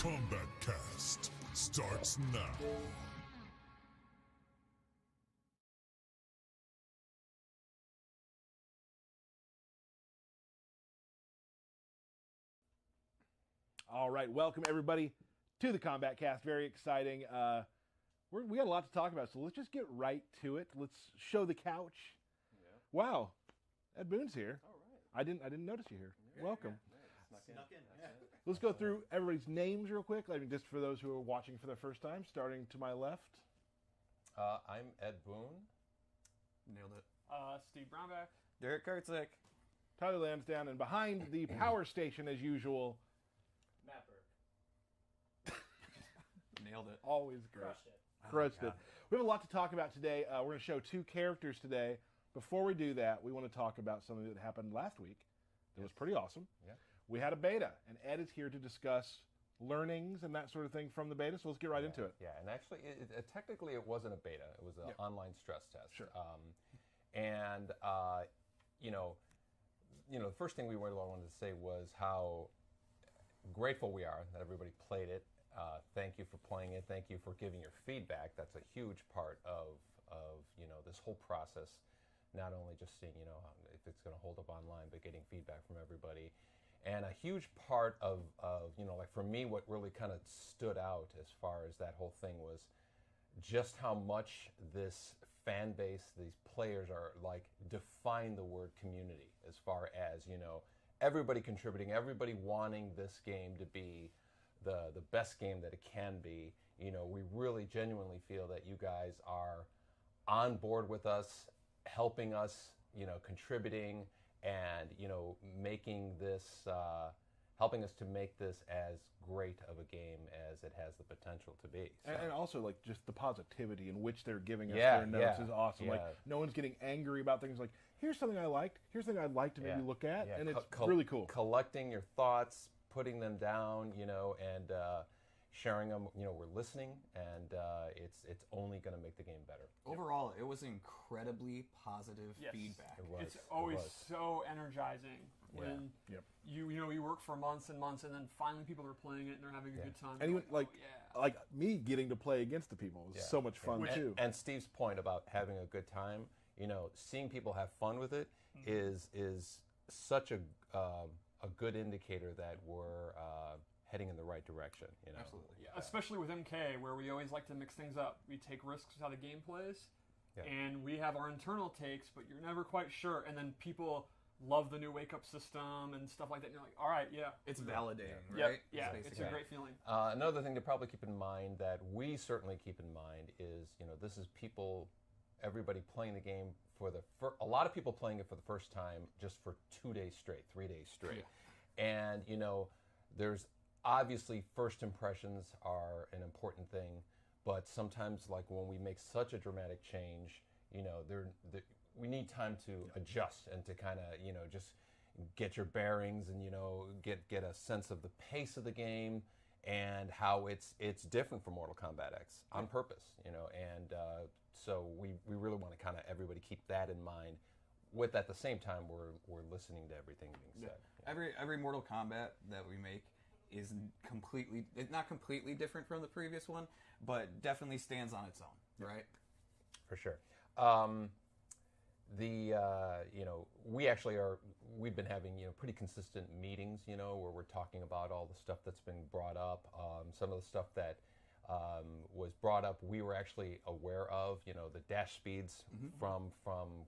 Kombat Cast starts now. All right, welcome everybody to the Kombat Cast. Very exciting. We got a lot to talk about, so let's just get right to it. Let's show the couch. Yeah. Wow, Ed Boon's here. All right. I didn't notice you here. Yeah, Welcome. Yeah. Snuck in. Yeah. Let's go through everybody's names real quick. I mean, just for those who are watching for the first time, starting to my left. I'm Ed Boon. Nailed it. Steve Brownback. Derek Kartzik. Tyler Lansdowne, and behind the power station, as usual. Matt Burke. Nailed it. Always great. Crushed it. Crushed it. We have a lot to talk about today. We're going to show two characters today. Before we do that, we want to talk about something that happened last week that was pretty awesome. Yeah. We had a beta, and Ed is here to discuss learnings and that sort of thing from the beta, so let's get right into it. Yeah, and actually, technically it wasn't a beta. It was an online stress test. Sure. The first thing we wanted to say was how grateful we are that everybody played it. Thank you for playing it. Thank you for giving your feedback. That's a huge part of this whole process. Not only just seeing if it's going to hold up online, but getting feedback from everybody. And a huge part of like for me, what really kind of stood out as far as that whole thing was just how much this fan base, these players are like define the word community as far as, everybody contributing, everybody wanting this game to be the best game that it can be. We really genuinely feel that you guys are on board with us, helping us, contributing and, making this, helping us to make this as great of a game as it has the potential to be. So. And also, like, just the positivity in which they're giving us their notes is awesome. Yeah. Like, no one's getting angry about things. Like, here's something I liked. Here's something I'd like to maybe look at. And it's really cool. Collecting your thoughts, putting them down, and sharing them. We're listening, and it's only going to make the game better. Overall, it was incredibly positive feedback. It was. It's always so energizing when you work for months and months, and then finally people are playing it and they're having a good time. And even like me getting to play against the people was so much fun too. And Steve's point about having a good time, seeing people have fun with it is such a good indicator that we're heading in the right direction. Absolutely. Yeah. Especially with MK, where we always like to mix things up. We take risks with how the game plays, and we have our internal takes, but you're never quite sure. And then people love the new wake-up system and stuff like that, and you're like, all right, It's validating, yep. right? Yeah, it's a great feeling. Another thing to probably keep in mind that we certainly keep in mind is, this is everybody playing the game a lot of people playing it for the first time just for 2 days straight, 3 days straight. Yeah. And, there's obviously first impressions are an important thing, but sometimes like when we make such a dramatic change, we need time to adjust and to kind of, just get your bearings and, get a sense of the pace of the game and how it's different from Mortal Kombat X on purpose, and so we really want to kind of everybody keep that in mind. With at the same time, we're listening to everything being said. Yeah. Every Mortal Kombat that we make is not completely different from the previous one, but definitely stands on its own, right? For sure. We've been having, pretty consistent meetings, where we're talking about all the stuff that's been brought up. Some of the stuff that was brought up, we were actually aware of, the dash speeds from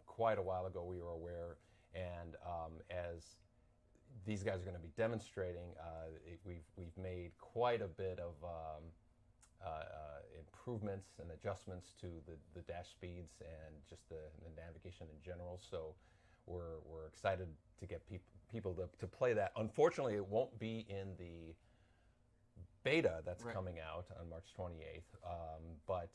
quite a while ago, we were aware. And as these guys are going to be demonstrating, we've made quite a bit of improvements and adjustments to the dash speeds and just the navigation in general. So we're excited to get people to play that. Unfortunately, it won't be in the beta that's coming out on March 28th, but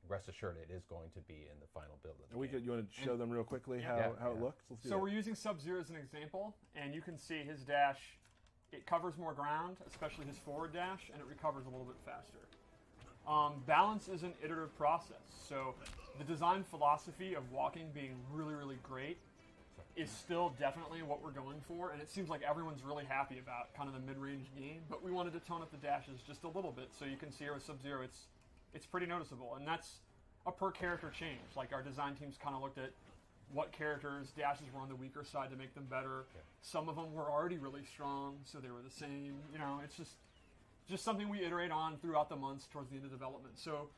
rest assured it is going to be in the final build of the game. You want to show them real quickly how it looks? Let's do So that. we're using Sub-Zero as an example, and you can see his dash, it covers more ground, especially his forward dash, and it recovers a little bit faster. Balance is an iterative process, so the design philosophy of walking being really, really great is still definitely what we're going for, and it seems like everyone's really happy about kind of the mid-range game, but we wanted to tone up the dashes just a little bit, so you can see here with Sub-Zero, it's pretty noticeable, and that's a per-character change. Like, our design teams kind of looked at what characters' dashes were on the weaker side to make them better. Yeah. Some of them were already really strong, so they were the same. You know, it's just something we iterate on throughout the months towards the end of development. So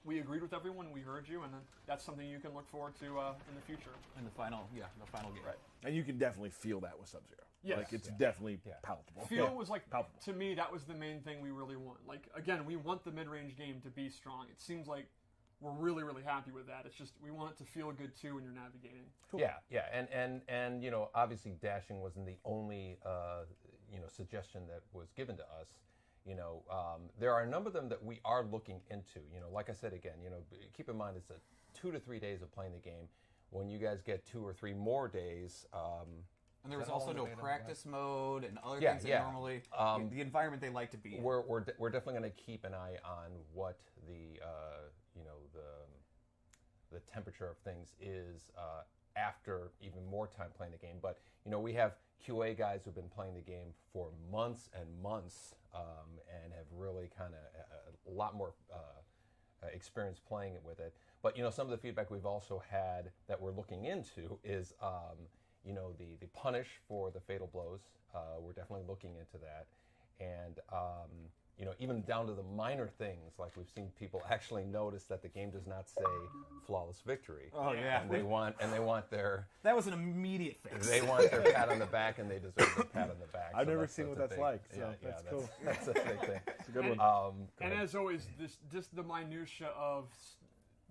we agreed with everyone, we heard you, and that's something you can look forward to in the future. In the final game. Right. And you can definitely feel that with Sub-Zero. Yes. Like, it's definitely palpable. Feel was like, palpable. To me, that was the main thing we really want. Like, again, we want the mid-range game to be strong. It seems like we're really, really happy with that. It's just, we want it to feel good, too, when you're navigating. Cool. Yeah. And you know, obviously dashing wasn't the only, suggestion that was given to us. You know, there are a number of them that we are looking into. You know, like I said again, you know, keep in mind it's 2 to 3 days of playing the game. When you guys get 2 or 3 more days, and there was also no practice mode and other things that normally the environment they like to be in. We're definitely going to keep an eye on what the the temperature of things is after even more time playing the game. But you know, we have QA guys who've been playing the game for months and months and have really kind of a lot more experience playing it with it. But you know, some of the feedback we've also had that we're looking into is you know, the punish for the fatal blows. We're definitely looking into that, and you know, even down to the minor things, like we've seen people actually notice that the game does not say flawless victory. Oh yeah, and they want their. That was an immediate fix. They want their pat on the back, and they deserve a pat on the back. I've never seen what that's like. So that's cool. That's a big thing. It's a good one. And as always, just the minutia of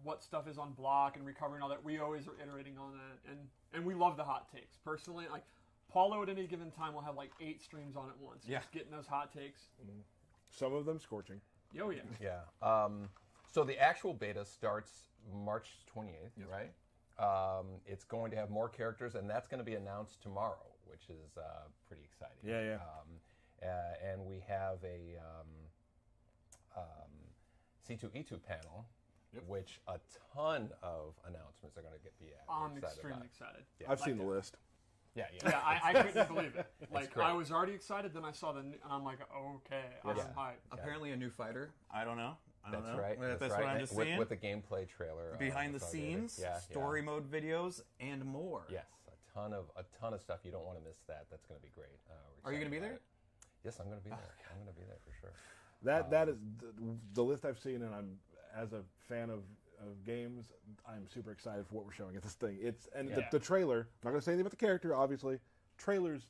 what stuff is on block and recovery and all that, we always are iterating on that, and we love the hot takes. Personally, like Paulo at any given time will have like 8 streams on at once. Yeah. Just getting those hot takes. Mm-hmm. Some of them scorching. Oh yeah. Yeah. So the actual beta starts March 28th, right? It's going to have more characters, and that's going to be announced tomorrow, which is pretty exciting. Yeah. And we have a C2E2 panel. Yep. Which a ton of announcements are going to be at. I'm extremely excited. Yeah. I've seen the list. Yeah, I couldn't believe it. Like, I was already excited, then I saw and I'm like, okay, I'm hyped. Apparently a new fighter. I don't know. That's right. That's what I'm just saying. With the gameplay trailer. Behind the scenes, story mode videos, and more. Yes, a ton of stuff. You don't want to miss that. That's going to be great. Are you going to be there? Yes, I'm going to be there. I'm going to be there for sure. That is the list I've seen, and I'm, as a fan of games, I'm super excited for what we're showing at this thing. The trailer, I'm not going to say anything about the character, obviously. Trailer's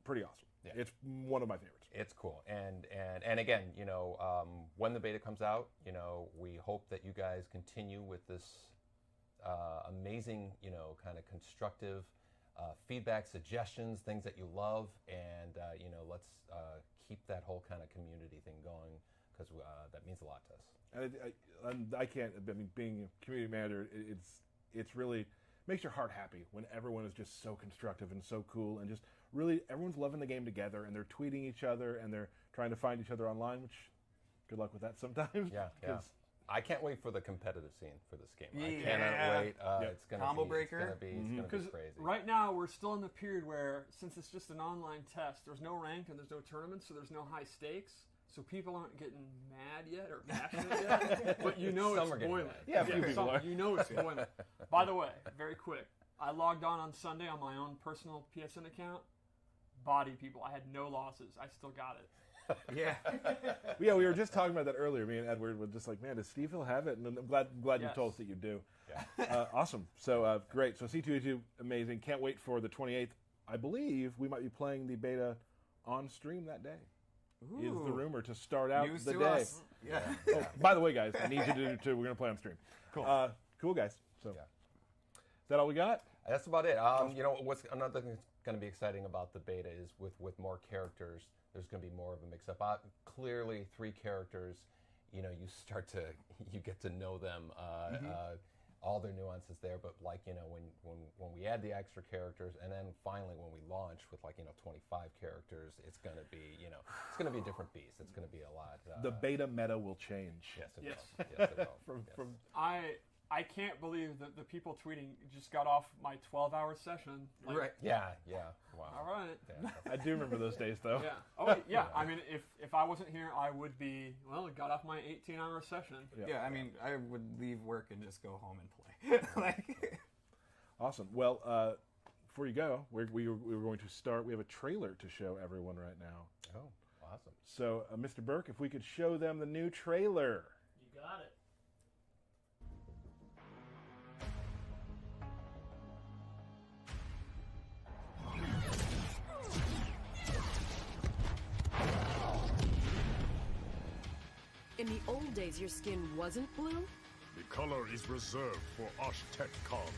pretty awesome. Yeah. It's one of my favorites. It's cool. And again, you know, when the beta comes out, you know, we hope that you guys continue with this amazing, you know, kind of constructive feedback, suggestions, things that you love, and, you know, let's keep that whole kind of community thing going, because that means a lot to us. And I can't. I mean, being a community manager, it's really makes your heart happy when everyone is just so constructive and so cool, and just really everyone's loving the game together, and they're tweeting each other, and they're trying to find each other online. Which, good luck with that sometimes. Yeah. I can't wait for the competitive scene for this game. I cannot wait. It's gonna Combo be breaker. It's gonna be crazy. Right now we're still in the period where, since it's just an online test, there's no rank and there's no tournament, so there's no high stakes. So people aren't getting mad yet or passionate yet, but you know it's boiling. Yeah, people are. You know it's boiling. By the way, very quick, I logged on Sunday on my own personal PSN account. Body people, I had no losses. I still got it. Yeah, we were just talking about that earlier. Me and Edward were just like, man, does Steve Hill have it? And I'm glad you told us that you do. Yeah. Awesome. So great. So C2E2, amazing. Can't wait for the 28th. I believe we might be playing the beta on stream that day. Ooh. Is the rumor to start out News the to day. Us. Yeah. Oh, by the way, guys, I need you to do too. We're going to play on stream. Cool. Cool, guys. So, is that all we got? That's about it. You know, what's another thing that's going to be exciting about the beta is with more characters, there's going to be more of a mix-up. Clearly, 3 characters, you know, you get to know them. All their nuances there, but like, you know, when we add the extra characters, and then finally when we launch with, like, you know, 25 characters, it's going to be, you know, it's going to be a different beast. It's going to be a lot. The beta meta will change. Yes, it will. Yes, it will. I can't believe that the people tweeting just got off my 12-hour session. Like, Right. Yeah. Wow. All right. Yeah. I do remember those days, though. Yeah. Oh, yeah. I mean, if I wasn't here, I would be, well, it got off my 18-hour session. Yeah, I mean, I would leave work and just go home and play. Like, Awesome. Well, before you go, we're going to start. We have a trailer to show everyone right now. Oh, awesome. So, Mr. Burke, if we could show them the new trailer. You got it. In the old days, your skin wasn't blue? The color is reserved for Osh-Tech cons.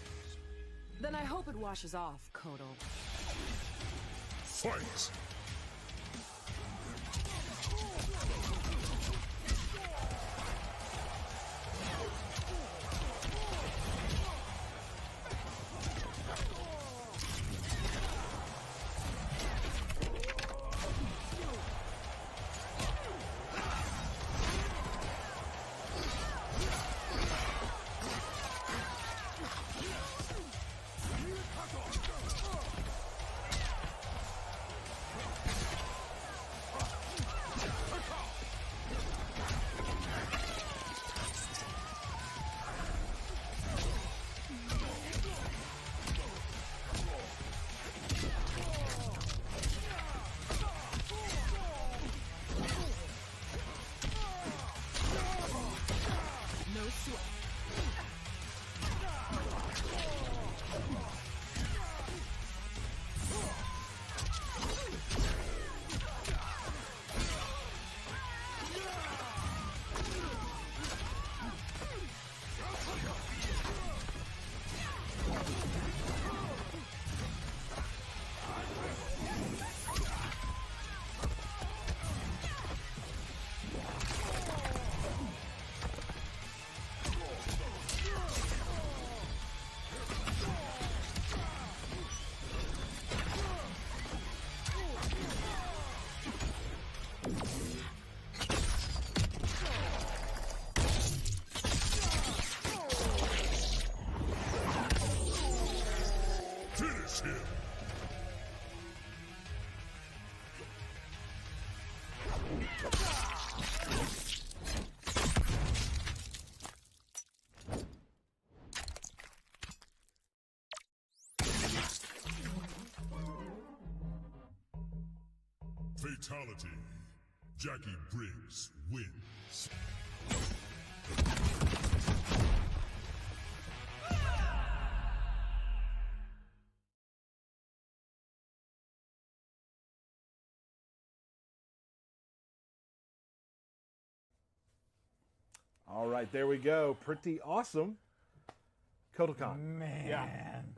Then I hope it washes off, Kodo. Fight! No sweat. Finish him! Fatality. Jackie Briggs wins. All right, there we go. Pretty awesome. Kodokan. man. Yeah.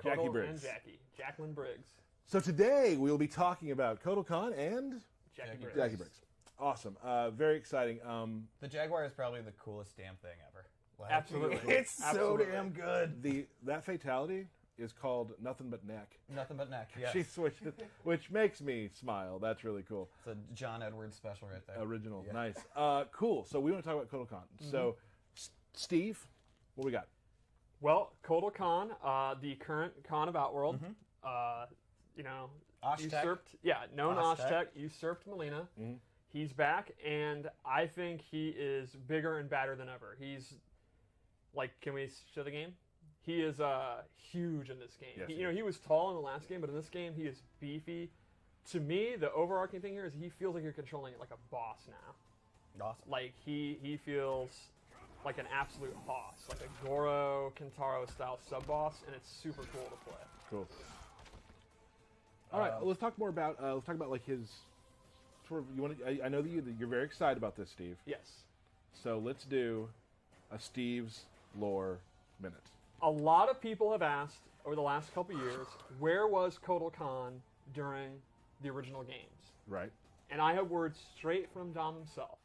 Jackie Kodo Briggs. and Jackie. Jacqueline Briggs. So today we'll be talking about Kodokan and Jackie Briggs. Jackie Briggs. Awesome. Very exciting. The Jaguar is probably the coolest damn thing ever. Like, Absolutely. It's so Absolutely. damn good. That fatality is called Nothing But Neck. Nothing but neck. Yes. She switched it, which makes me smile. That's really cool. It's a John Edwards special right there. Original. Yeah. Nice. Cool. So we want to talk about Kodokan. So, Steve, what we got? Well, Kotal Khan, the current Khan of Outworld, you know, Osh-Tech. known Osh-Tech. Osh-Tech, usurped Melina. Mhm. He's back, and I think he is bigger and badder than ever. He's, like, can we show the game? He is huge in this game. Yes, He, he you know, is. he was tall in the last game, but in this game, he is beefy. To me, the overarching thing here is he feels like you're controlling it like a boss now. Awesome. Like, he feels like an absolute boss, like a Goro Kentaro style sub boss, and it's super cool to play. Cool. All right, let's talk more about like his sort of. You want to? I know that you're very excited about this, Steve. Yes. So let's do a Steve's lore minute. A lot of people have asked over the last couple years, where was Kotal Khan during the original games? Right. And I have words straight from Dom himself.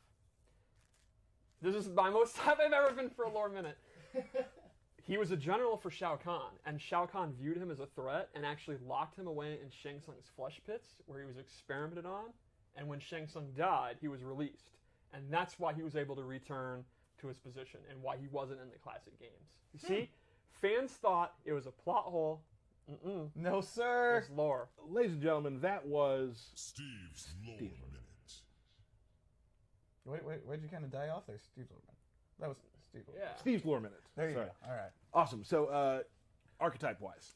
This is my most time I've ever been for a lore minute. He was a general for Shao Kahn, and Shao Kahn viewed him as a threat and actually locked him away in Shang Tsung's flesh pits, where he was experimented on. And when Shang Tsung died, he was released. And that's why he was able to return to his position and why he wasn't in the classic games. You see, fans thought it was a plot hole. No, sir. It's lore. Ladies and gentlemen, that was Steve's lore minute. Wait, where'd you kind of die off there, Steve's lore minute? That was Steve. Yeah. Steve's lore minute. There you Sorry. go. All right. Awesome. So, archetype-wise,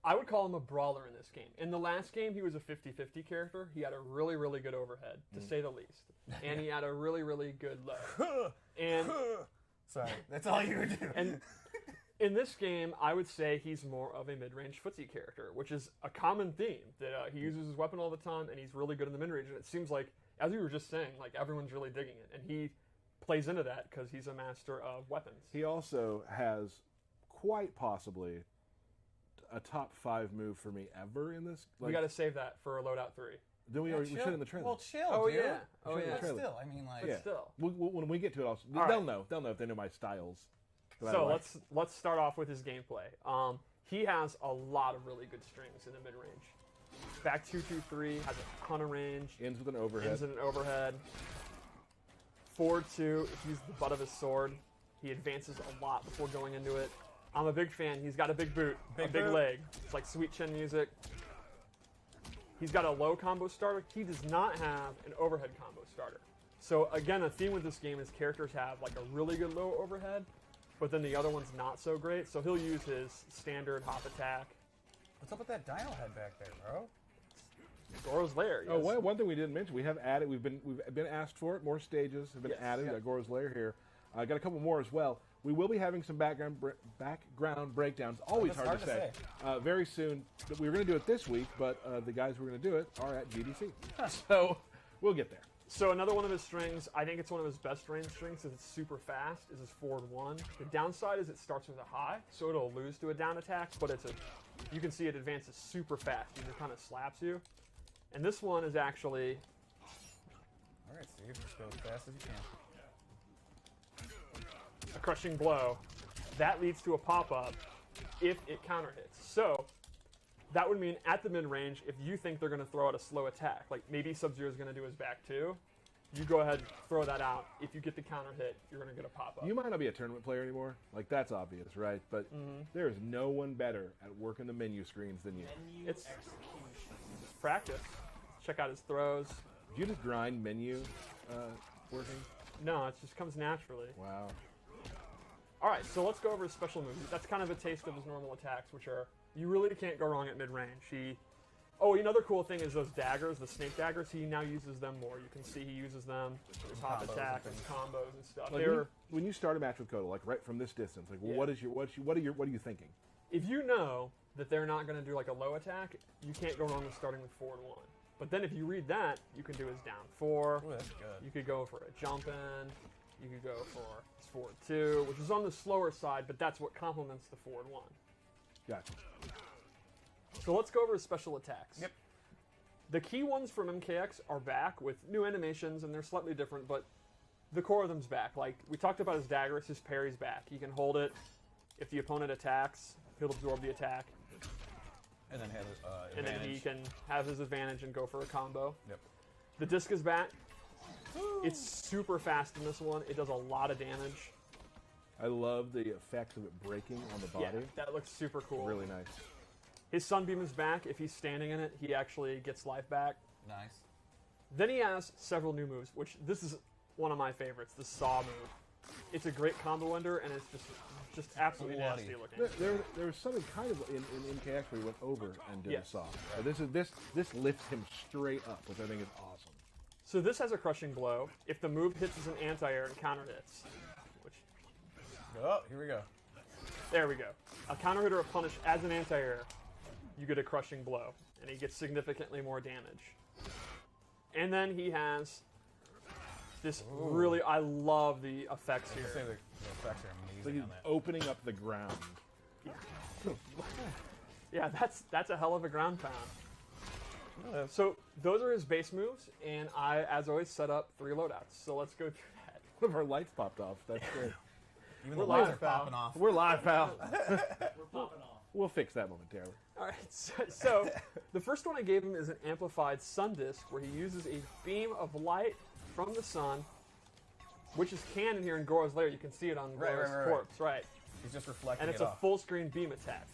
I would call him a brawler in this game. In the last game, he was a 50-50 character. He had a really, really good overhead, to say the least. And he had a really, really good low. And Sorry, that's all you would do. And in this game, I would say he's more of a mid-range footsie character, which is a common theme, that he uses his weapon all the time, and he's really good in the mid-range. And it seems like, as we were just saying, like everyone's really digging it. And he plays into that because he's a master of weapons. he also has quite possibly a top 5 move for me ever in this. We got to save that for Loadout 3. Then we showed in the trailer. Well, chill, Oh, dude. yeah. Oh, Show the yeah. trailer. Still, I mean, like, Yeah. Still. When we get to it, All they'll right. know. They'll know if they know my styles. that I So like. let's start off with his gameplay. He has a lot of really good strings in the mid-range. Back 2-2-3 has a ton of range. Ends with an overhead. Ends in an overhead. Forward 2, if he's the butt of his sword, he advances a lot before going into it. I'm a big fan. He's got a big boot, a big boot. leg. It's like sweet chin music. He's got a low combo starter. He does not have an overhead combo starter. So again, a theme with this game is characters have like a really good low overhead, but then the other one's not so great. So he'll use his standard hop attack. what's up with that dial head back there, bro? Goro's Lair. Oh, yes. one thing we didn't mention, we have added. We've been asked for it. More stages have been Yes. added. Yeah. Got Gora's Lair here. Got a couple more as well. We will be having some background breakdowns. Always that's hard to say. Very soon. We were going to do it this week, but the guys who are going to do it are at GDC. So we'll get there. So another one of his strings, I think it's one of his best range strings because it's super fast, is his forward 1. The downside is it starts with a high, so it'll lose to a down attack, but you can see it advances super fast. It just kind of slaps you. And this one is actually, All right, Steve, just go as fast as you can. a crushing blow. That leads to a pop-up if it counter hits. So that would mean at the mid-range, if you think they're going to throw out a slow attack, like maybe Sub-Zero is going to do his back 2, you go ahead and throw that out. If you get the counter hit, you're going to get a pop-up. You might not be a tournament player anymore. Like, that's obvious, right? But there is no one better at working the menu screens than you. It's practice. Check out his throws. Do you just grind menu working? No, it just comes naturally. Wow. All right, so let's go over his special moves. That's kind of a taste of his normal attacks, which are, you really can't go wrong at mid-range. Another cool thing is those daggers, the snake daggers. He now uses them more. You can see he uses them for his hop Combos attack and and combos and stuff. Like when you start a match with Kodo, like right from this distance, like, well, Yeah. what are you thinking? If you know that they're not going to do like a low attack, you can't go wrong with starting with forward 1. But then if you read that, you can do his down 4. Ooh, that's good. You could go for a jump in. You could go for his forward 2, which is on the slower side, but that's what complements the forward 1. Gotcha. So let's go over his special attacks. Yep. The key ones from MKX are back with new animations, and they're slightly different, but the core of them's back. Like, we talked about his daggers, his parry's back. He can hold it. If the opponent attacks, he'll absorb the attack. And then have And advantage. then he can have his advantage and go for a combo. Yep. The disc is back. It's super fast in this one. It does a lot of damage. I love the effects of it breaking on the body. Yeah, that looks super cool. Really nice. His Sunbeam is back. If he's standing in it, he actually gets life back. Nice. Then he has several new moves, which this is one of my favorites, the Saw move. It's a great combo ender, and it's just absolutely Bloody. nasty looking. There was something kind of in MKX where he went over and did Yes. a saw. This lifts him straight up, which I think is awesome. So this has a crushing blow. If the move hits as an anti-air and counter hits, which, Oh, here we go. there we go. A counter hit or a punish as an anti-air, you get a crushing blow, and he gets significantly more damage. And then he has this really, I love the effects I was gonna say here. the effects are It's like amazing he's on that. opening up the ground. Yeah, that's a hell of a ground pound. So those are his base moves, and I, as always, set up 3 loadouts. So let's go through that. One of our lights popped off. That's great. Even We're the lights live, are pal. popping off. We're live, pal. We're popping off. We'll fix that momentarily. All right, so the first one I gave him is an amplified sun disk, where he uses a beam of light from the sun which is canon here in Goro's lair. You can see it on Goro's corpse, right? He's just reflecting And it's a full screen beam attack.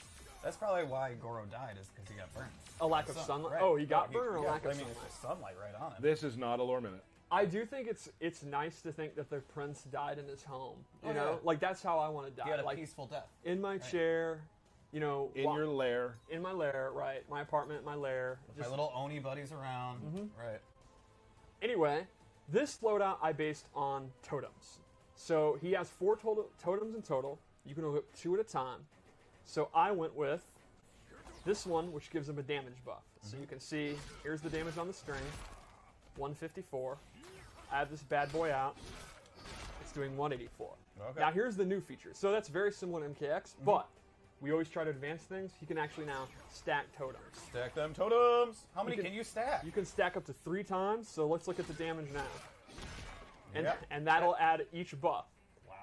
That's probably why Goro died, is because he got burned. A lack of sunlight. Right. Oh, he got burned or a lack of I mean, sunlight? it's sunlight right on him. This is not a lore minute. I do think it's nice to think that the prince died in his home. You know, yeah. like that's how I want to die. He had a like peaceful death. in my chair, you know, In your lair. in my lair, right? My apartment, my lair. My little Oni buddies around. Right. Anyway, this loadout I based on totems. So he has 4 totems in total. You can equip 2 at a time. So I went with this one, which gives him a damage buff. So you can see, here's the damage on the string, 154. I have this bad boy out. It's doing 184. Okay. Now here's the new feature. So that's very similar to MKX, but we always try to advance things. You can actually now stack totems. Stack them totems. How many can- can you stack? You can stack up to 3 times, so let's look at the damage now. And, Yep. and that'll add each buff.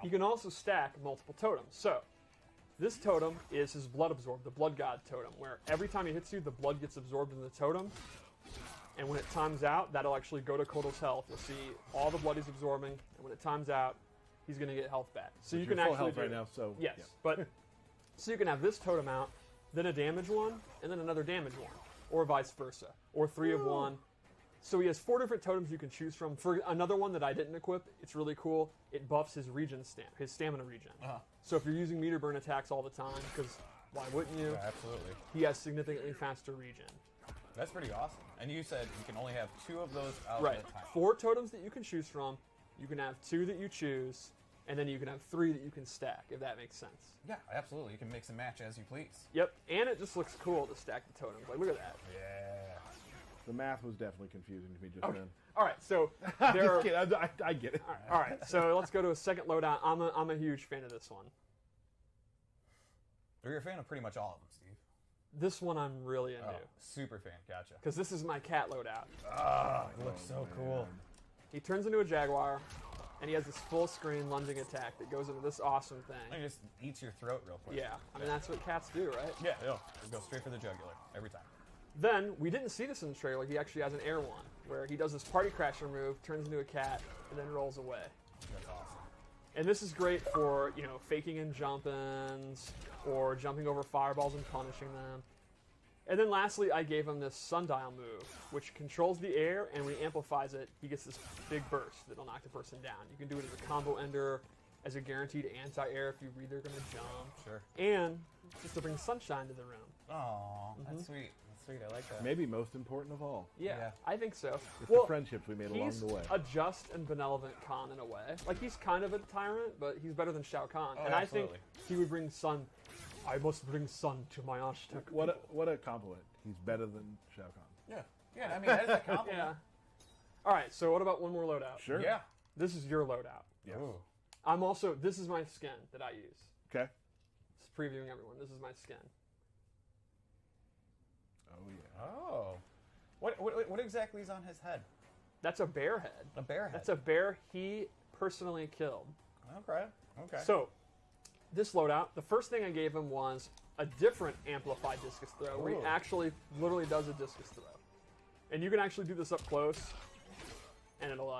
You can also stack multiple totems. So, this totem is his Blood Absorb, the Blood God totem, where every time he hits you, the blood gets absorbed in the totem. And when it times out, that'll actually go to Kotal's health. You'll see all the blood he's absorbing, and when it times out, he's going to get health back. So you You're can full actually health do right now, so yes, yeah. but so you can have this totem out, then a damage one, and then another damage one, or vice versa, or 3 of one. So he has 4 different totems you can choose from. For another one that I didn't equip, it's really cool. It buffs his regen his stamina regen. So if you're using meter burn attacks all the time, because why wouldn't you? Yeah, absolutely. He has significantly faster regen. That's pretty awesome. And you said you can only have 2 of those out Right. at a time. 4 totems that you can choose from. You can have 2 that you choose, and then you can have 3 that you can stack, if that makes sense. Yeah, absolutely. You can mix and match as you please. Yep, and it just looks cool to stack the totems. Like, look at that. Yeah. The math was definitely confusing to me just then. All right, so I'm there just are, kidding. I get it. all right, so let's go to a second loadout. I'm a huge fan of this one. You're a fan of pretty much all of them, Steve. This one I'm really into Oh, super fan. Gotcha. because this is my cat loadout. Ah, it looks so cool. He turns into a jaguar, and he has this full screen lunging attack that goes into this awesome It thing. just eats your throat real quick. Yeah, I mean that's what cats do, right? Yeah, it goes straight for the jugular every time. Then we didn't see this in the trailer. He actually has an air one where he does this party crasher move, turns into a cat, and then rolls away. That's awesome. And this is great for, you know, faking in jump-ins or jumping over fireballs and punishing them. And then lastly, I gave him this sundial move, which controls the air, and when he amplifies it, he gets this big burst that'll knock the person down. You can do it as a combo ender, as a guaranteed anti-air if you read they're going to jump, Sure. and just to bring sunshine to the room. Oh, that's sweet. That's sweet. I like that. Maybe most important of all. Yeah, Yeah. I think so. It's the friendships we made along He's the way. a just and benevolent Khan in a way. Like, he's kind of a tyrant, but he's better than Shao Kahn. Oh, and I think absolutely. he would bring sun. I must bring sun to my Aztec What people. a compliment. He's better than Shao Kahn. Yeah. Yeah, I mean, that is a compliment. Yeah. All right, so what about one more loadout? Sure. Yeah. This is your loadout. Yes. Ooh. This is my skin that I use. Okay. Just previewing everyone. This is my skin. Oh yeah. Oh. What exactly is on his head? That's a bear head. A bear head. That's a bear he personally killed. Okay. Okay. So, this loadout, the first thing I gave him was a different amplified discus throw, where he Ooh. actually literally does a discus throw. And you can actually do this up close, and it'll,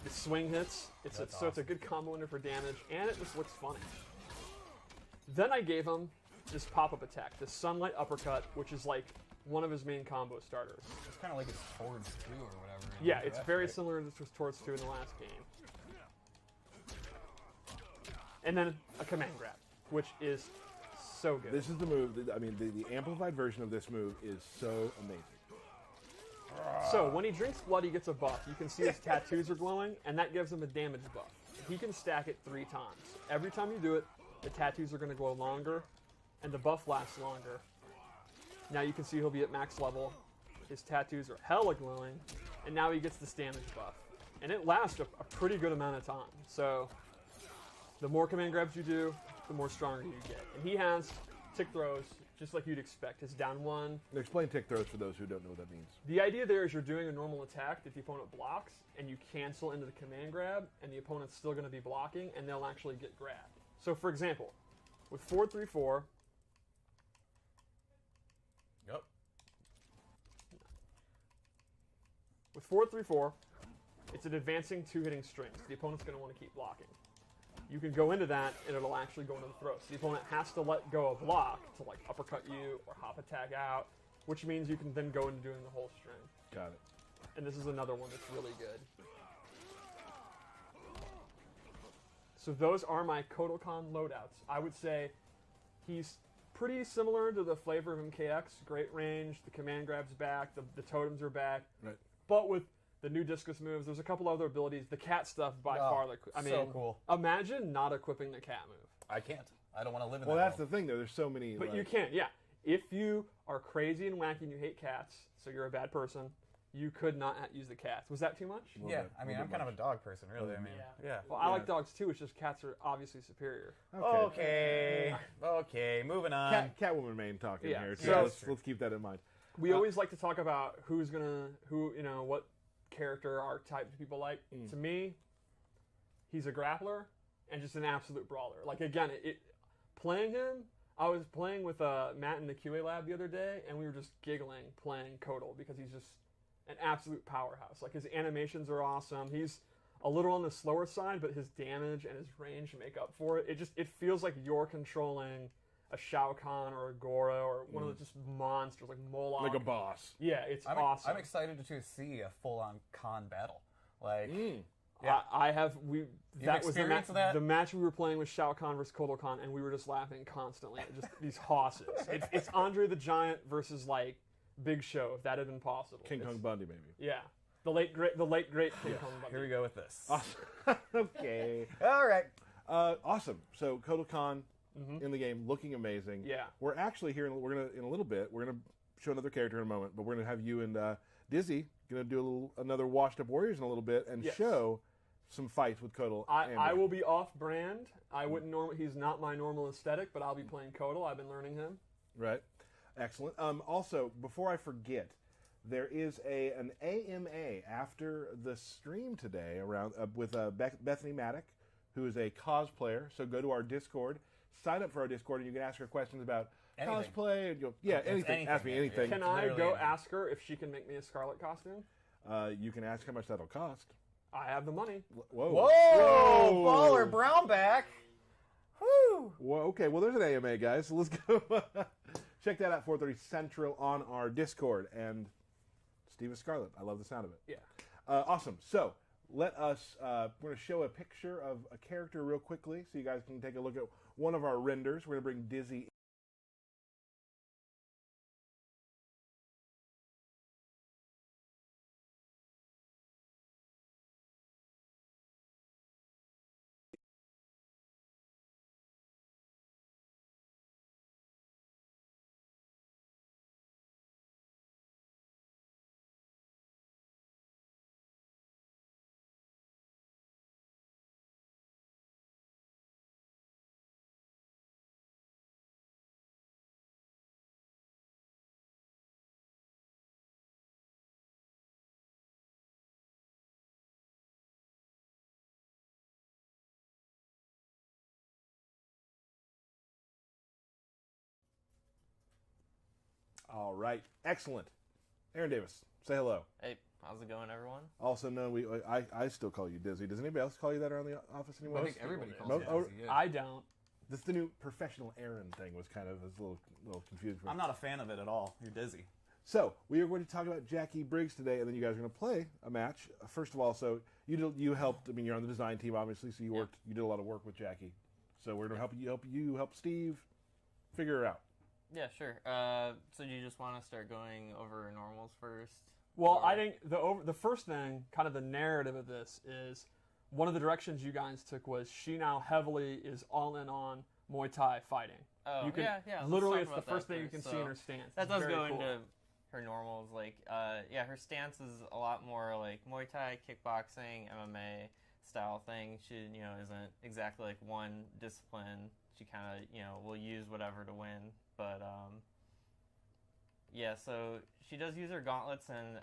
the swing hits. So it's a good combo ender for damage, and it just looks funny. Then I gave him this pop-up attack, this sunlight uppercut, which is like one of his main combo starters. it's kind of like it's towards 2 or whatever. in Yeah, MKX, it's very right? similar to Towards 2 in the last game. And then a command grab, which is so good. This is the move. I mean, the amplified version of this move is so amazing. So when he drinks blood, he gets a buff. You can see his tattoos are glowing, and that gives him a damage buff. He can stack it 3 times. Every time you do it, the tattoos are going to glow longer, and the buff lasts longer. Now you can see he'll be at max level. His tattoos are hella glowing, and now he gets this damage buff. And it lasts a pretty good amount of time. So the more command grabs you do, the more stronger you get. And he has tick throws, just like you'd expect. His down one. Explain tick throws for those who don't know what that means. The idea there is you're doing a normal attack that the opponent blocks, and you cancel into the command grab, and the opponent's still going to be blocking, and they'll actually get grabbed. So, for example, with 4-3-4, Yep. with 4-3-4, It's an advancing 2-hitting string, so the opponent's going to want to keep blocking. You can go into that, and it'll actually go into the throw. So the opponent has to let go of block to like uppercut you or hop attack out, which means you can then go into doing the whole string. Got it. And this is another one that's really good. So those are my Kodokan loadouts. I would say he's pretty similar to the flavor of MKX. Great range, the command grab's back, the totems are back. Right. But with the new discus moves, there's a couple other abilities. The cat stuff by far. I mean, so cool. Imagine not equipping the cat move. I can't. I don't want to live in Well, that that's world. the thing, though. There's so many. But like, you can, yeah. If you are crazy and wacky and you hate cats, so you're a bad person, you could not use the cats. Was that too much? Yeah, bit- I mean, little I'm bit kind of a much. dog person, really. I mean, yeah. Well, I like dogs too. It's just cats are obviously superior. Okay, moving on. Catwoman main talking Yeah, here. so- So let's keep that in mind. We always like to talk about what character archetype do people like. To me, he's a grappler and just an absolute brawler. Like again, playing him, I was playing with Matt in the QA lab the other day, and we were just giggling playing Kodal because he's just an absolute powerhouse. Like his animations are awesome. He's a little on the slower side, but his damage and his range make up for it. It feels like you're controlling a Shao Kahn or a Gora or one of the just monsters like Moloch. Like a boss. Yeah, it's I'm awesome. I'm excited to see a full-on Khan battle. Like, Yeah. I have. That was experienced that? the match we were playing with Shao Kahn versus Kotal Kahn, and we were just laughing constantly at just these hosses. It's Andre the Giant versus like Big Show, if that had been possible. King Kong Bundy, maybe. Yeah, the late great King Kong Bundy. here we go with this. Awesome. Okay. All right. Awesome. So Kotal Kahn in the game, looking amazing. Yeah. We're actually here. We're gonna in a little bit. We're gonna show another character in a moment, but we're gonna have you and Dizzy gonna do another washed up warriors in a little bit and show some fights with Kotal. I will be off brand. I wouldn't normally. He's not my normal aesthetic, but I'll be playing Kotal. I've been learning him. Right. Excellent. Also, before I forget, there is an AMA after the stream today around with Bethany Maddock, who is a cosplayer. So go to our Discord, sign up for our Discord, and you can ask her questions about Anything. cosplay. And anything. Ask me anything. anything. Can I literally go anything. ask her if she can make me a Scarlet costume? You can ask how much that'll cost. I have the money. Whoa. Whoa, baller Brownback. Woo. Well, okay, well, there's an AMA, guys. So let's go check that out, 4:30 Central on our Discord. And Steve is Scarlet. I love the sound of it. Yeah. Awesome. So let us, we're going to show a picture of a character real quickly so you guys can take a look at one of our renders. We're going to bring Dizzy. All right. Excellent. Aaron Davis, say hello. Hey, how's it going, everyone? Also known, I still call you Dizzy. Does anybody else call you that around the office anymore? I think everybody calls Mo- it oh, Dizzy, yeah. I don't. This the new professional Aaron thing was kind of a little confusing for me. I'm not a fan of it at all. You're Dizzy. So we are going to talk about Jackie Briggs today, and then you guys are going to play a match. First of all, so you helped. I mean, you're on the design team, obviously, so you did a lot of work with Jackie. So we're going to help Steve figure her out. Yeah, sure. So do you just want to start going over normals first? Well, Or- I think the first thing, kind of the narrative of this, is one of the directions you guys took was she now heavily is all in on Muay Thai fighting. Oh, You can, yeah. Let's literally, talk it's the about first that thing you first. can see in So her stance. That It's does very go cool. into her normals. Like, her stance is a lot more like Muay Thai, kickboxing, MMA style thing. She, isn't exactly like one discipline. She kind of, will use whatever to win. But, yeah, so she does use her gauntlets, and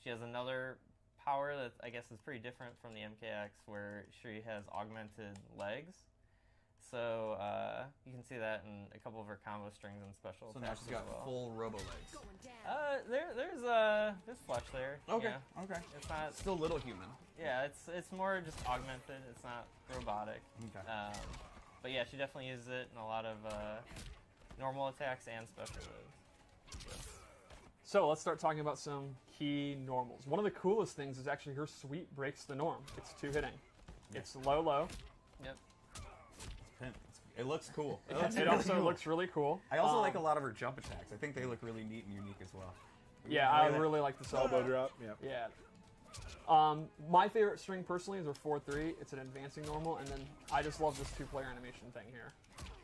she has another power that I guess is pretty different from the MKX, where she has augmented legs. So you can see that in a couple of her combo strings and special So now attacks she's got as well. full robo legs. There's flesh there. Okay, Yeah. okay. It's not. Still little human. Yeah, it's more just augmented. It's not robotic. Okay. But yeah, she definitely uses it in a lot of normal attacks and special moves. So let's start talking about some key normals. One of the coolest things is actually her sweep breaks the norm. It's 2 hitting. It's low. Yep. It looks cool. It also looks really cool. I also like a lot of her jump attacks. I think they look really neat and unique as well. Yeah, I really like the Elbow drop. Yeah. Yeah. My favorite string personally is her 4-3. It's an advancing normal, and then I just love this 2-player animation thing here.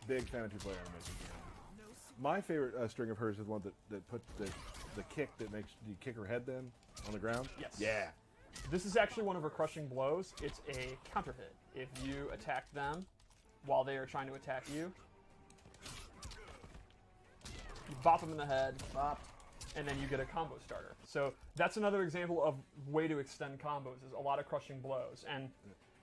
Big fan of 2-player animation. My favorite string of hers is one that puts the kick that makes you kick her head then on the ground. Yes. Yeah. This is actually one of her crushing blows. It's a counter hit. If you attack them while they are trying to attack you, you bop them in the head, and then you get a combo starter. So that's another example of way to extend combos is a lot of crushing blows. And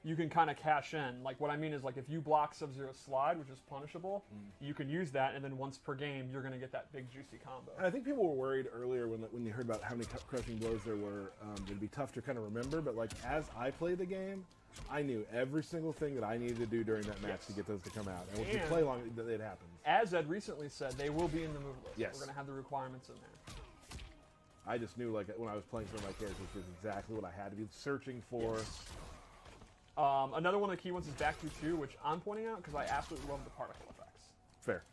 you can kind of cash in. Like what I mean is like if you block Sub-Zero slide, which is punishable, you can use that, and then once per game, you're going to get that big juicy combo. And I think people were worried earlier when you heard about how many crushing blows there were. It'd be tough to kind of remember, but like as I played the game, I knew every single thing that I needed to do during that match to get those to come out. And if you play long, it happens. As Ed recently said, they will be in the move list. Yes. We're going to have the requirements in there. I just knew like when I was playing some of my characters, this is exactly what I had to be searching for. Another one of the key ones is back to 2, which I'm pointing out because I absolutely love the particle effects. Fair.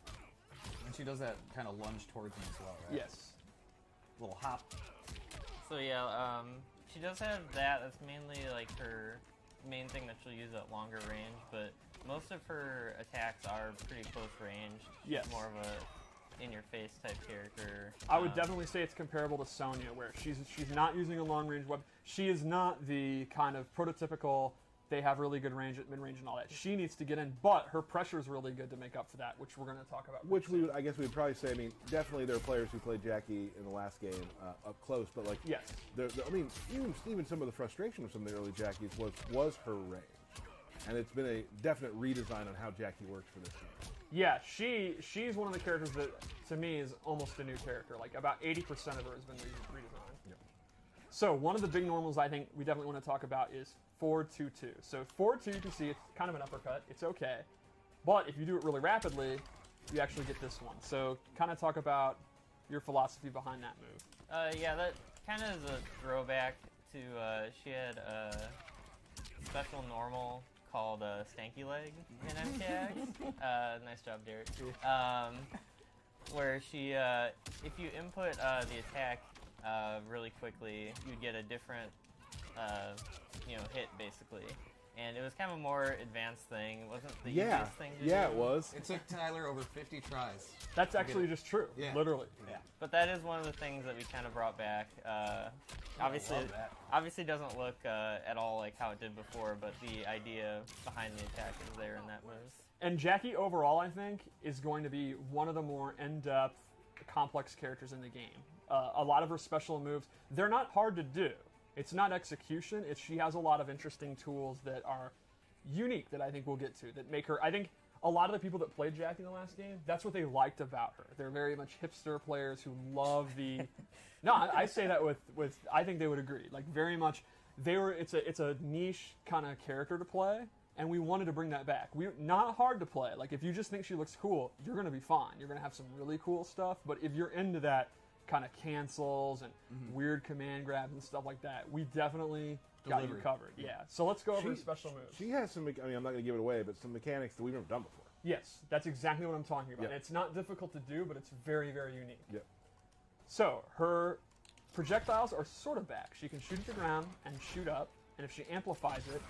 And she does that kind of lunge towards him as well, right? Yes. Little hop. So yeah, she does have that. That's mainly like her main thing that she'll use at longer range, but most of her attacks are pretty close range. Yes. More of a in-your-face type character. I would definitely say it's comparable to Sonya, where she's not using a long-range weapon. She is not the kind of prototypical, they have really good range at mid-range and all that. She needs to get in, but her pressure is really good to make up for that, which we're going to talk about. Which I guess we would probably say, I mean, definitely there are players who played Jackie in the last game up close, but like, yes. I mean, even some of the frustration of some of the early Jackies was her range. And it's been a definite redesign on how Jackie works for this game. Yeah, she's one of the characters that, to me, is almost a new character. Like, about 80% of her has been redesigned. Yep. So, one of the big normals I think we definitely want to talk about is 4-2-2. So, 4-2, you can see it's kind of an uppercut. It's okay. But if you do it really rapidly, you actually get this one. So, kind of talk about your philosophy behind that move. Yeah, that kind of is a throwback to, she had a special normal called Stanky Leg in MKX. Nice job, Derek. Where she, if you input the attack really quickly, you'd get a different, hit basically. And it was kind of a more advanced thing. It wasn't the easiest thing to do. Yeah, it was. It took Tyler over 50 tries. That's actually just true. Yeah. Literally. Yeah. But that is one of the things that we kind of brought back. Obviously doesn't look at all like how it did before, but the idea behind the attack is there in that move. And Jackie, overall, I think, is going to be one of the more in-depth, complex characters in the game. A lot of her special moves, they're not hard to do. It's not execution. She has a lot of interesting tools that are unique that I think we'll get to, that make her, I think, a lot of the people that played Jackie in the last game, that's what they liked about her. They're very much hipster players who love the... No, I say that with I think they would agree. Like, very much, it's a niche kind of character to play, and we wanted to bring that back. Not hard to play. Like, if you just think she looks cool, you're going to be fine. You're going to have some really cool stuff, but if you're into that kind of cancels and weird command grabs and stuff like that, we definitely got you covered. Yeah. So let's go over her special moves. She has some, I mean, I'm not going to give it away, but some mechanics that we've never done before. Yes, that's exactly what I'm talking about. Yep. And it's not difficult to do, but it's very, very unique. Yep. So, her projectiles are sort of back. She can shoot at the ground and shoot up, and if she amplifies it,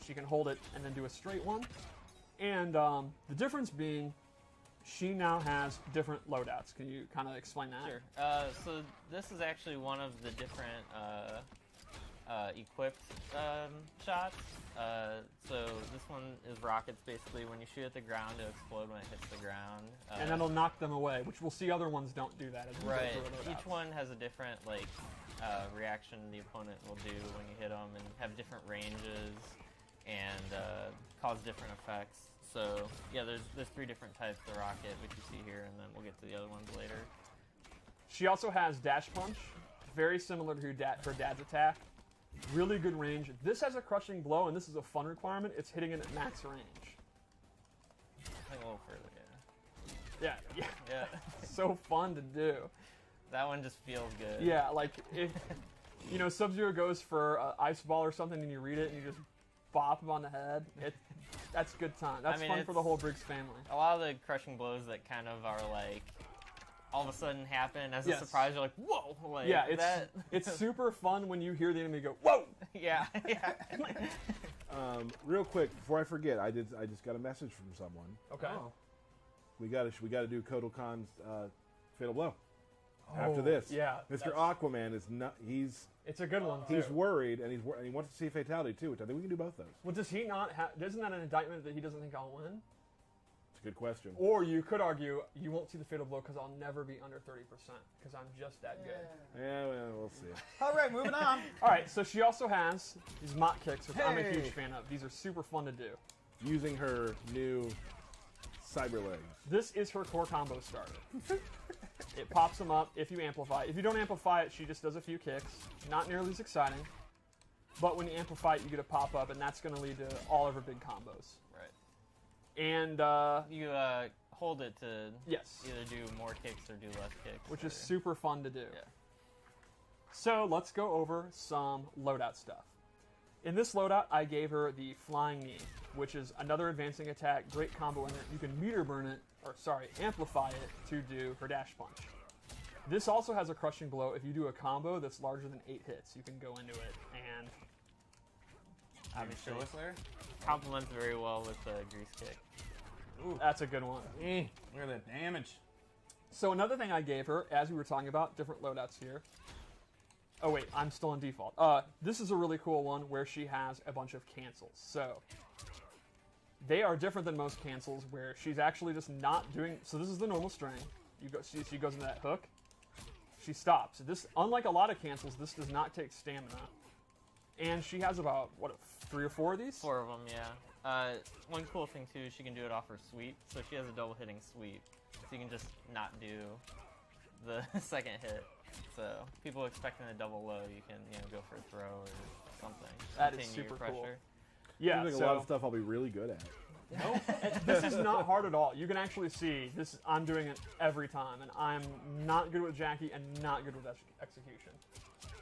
she can hold it and then do a straight one. And the difference being, she now has different loadouts. Can you kind of explain that? Sure. So this is actually one of the different equipped shots. So this one is rockets, basically. When you shoot at the ground, it'll explode when it hits the ground. And that'll knock them away, which we'll see other ones don't do that. As we go Right. through our loadouts. Each one has a different reaction the opponent will do when you hit them, and have different ranges and cause different effects. So yeah, there's 3 different types of rocket, which you see here, and then we'll get to the other ones later. She also has dash punch, very similar to her dad's attack. Really good range. This has a crushing blow, and this is a fun requirement. It's hitting it at max range. I think a little further, yeah. Yeah. Yeah. So fun to do. That one just feels good. Yeah, like if Sub-Zero goes for an ice ball or something, and you read it and you just bop him on the head. That's good time. That's fun for the whole Briggs family. A lot of the crushing blows that kind of are like all of a sudden happen as a surprise. You're like, whoa! Like, yeah, it's super fun when you hear the enemy go, whoa! Yeah. Real quick before I forget, I just got a message from someone. Okay. Oh. We got to do Kotal Khan's Fatal Blow. After this, yeah, Mr. Aquaman is not. It's a good one too. He's worried, and he wants to see fatality too, which I think we can do both those. Well, does he not have? Isn't that an indictment that he doesn't think I'll win? It's a good question. Or you could argue you won't see the fatal blow because I'll never be under 30% because I'm just that good. Yeah, well, we'll see. All right, moving on. All right, so she also has these mott kicks, which I'm a huge fan of. These are super fun to do. Using her new cyber legs. This is her core combo starter. It pops them up if you amplify. If you don't amplify it, she just does a few kicks. Not nearly as exciting. But when you amplify it, you get a pop-up, and that's going to lead to all of her big combos. Right. And you hold it to yes, either do more kicks or do less kicks. which is super fun to do. Yeah. So let's go over some loadout stuff. In this loadout, I gave her the Flying Knee, which is another advancing attack, great combo in it. You can meter burn it, amplify it to do her dash punch. This also has a crushing blow. If you do a combo that's larger than 8 hits, you can go into it and Obviously, Show us there. complements very well with the grease kick. ooh, that's a good one. Look at that damage. So another thing I gave her, as we were talking about, different loadouts here. Oh wait, I'm still in default. This is a really cool one where she has a bunch of cancels. So they are different than most cancels where she's actually just not doing, so this is the normal string. She goes into that hook. She stops. This, unlike a lot of cancels, this does not take stamina. And she has about, 3 or 4 of these? 4 of them, yeah. One cool thing too, she can do it off her sweep. So she has a double hitting sweep. So you can just not do the second hit. So people expecting a double low, you can go for a throw or something. That is Continue your super cool. pressure. Yeah, Seems like a lot of stuff I'll be really good at. No, this is not hard at all. You can actually see this. I'm doing it every time, and I'm not good with Jackie and not good with execution.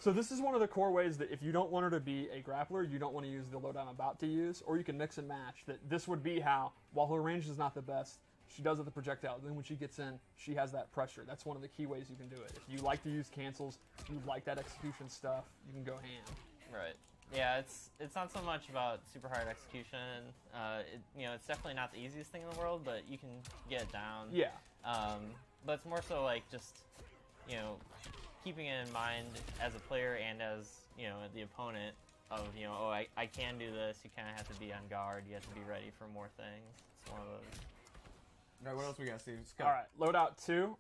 So this is one of the core ways that if you don't want her to be a grappler, you don't want to use the loadout I'm about to use, or you can mix and match. That this would be how, while her range is not the best, she does it the projectile. Then when she gets in, she has that pressure. That's one of the key ways you can do it. If you like to use cancels, you like that execution stuff, you can go ham. Right. Yeah, it's not so much about super hard execution. It's definitely not the easiest thing in the world, but you can get it down. Yeah. But it's more so like just, keeping it in mind as a player and as, the opponent of, I can do this. You kind of have to be on guard. You have to be ready for more things. It's one of those. All right, what else we got, Steve? Let's go. All right, loadout 2.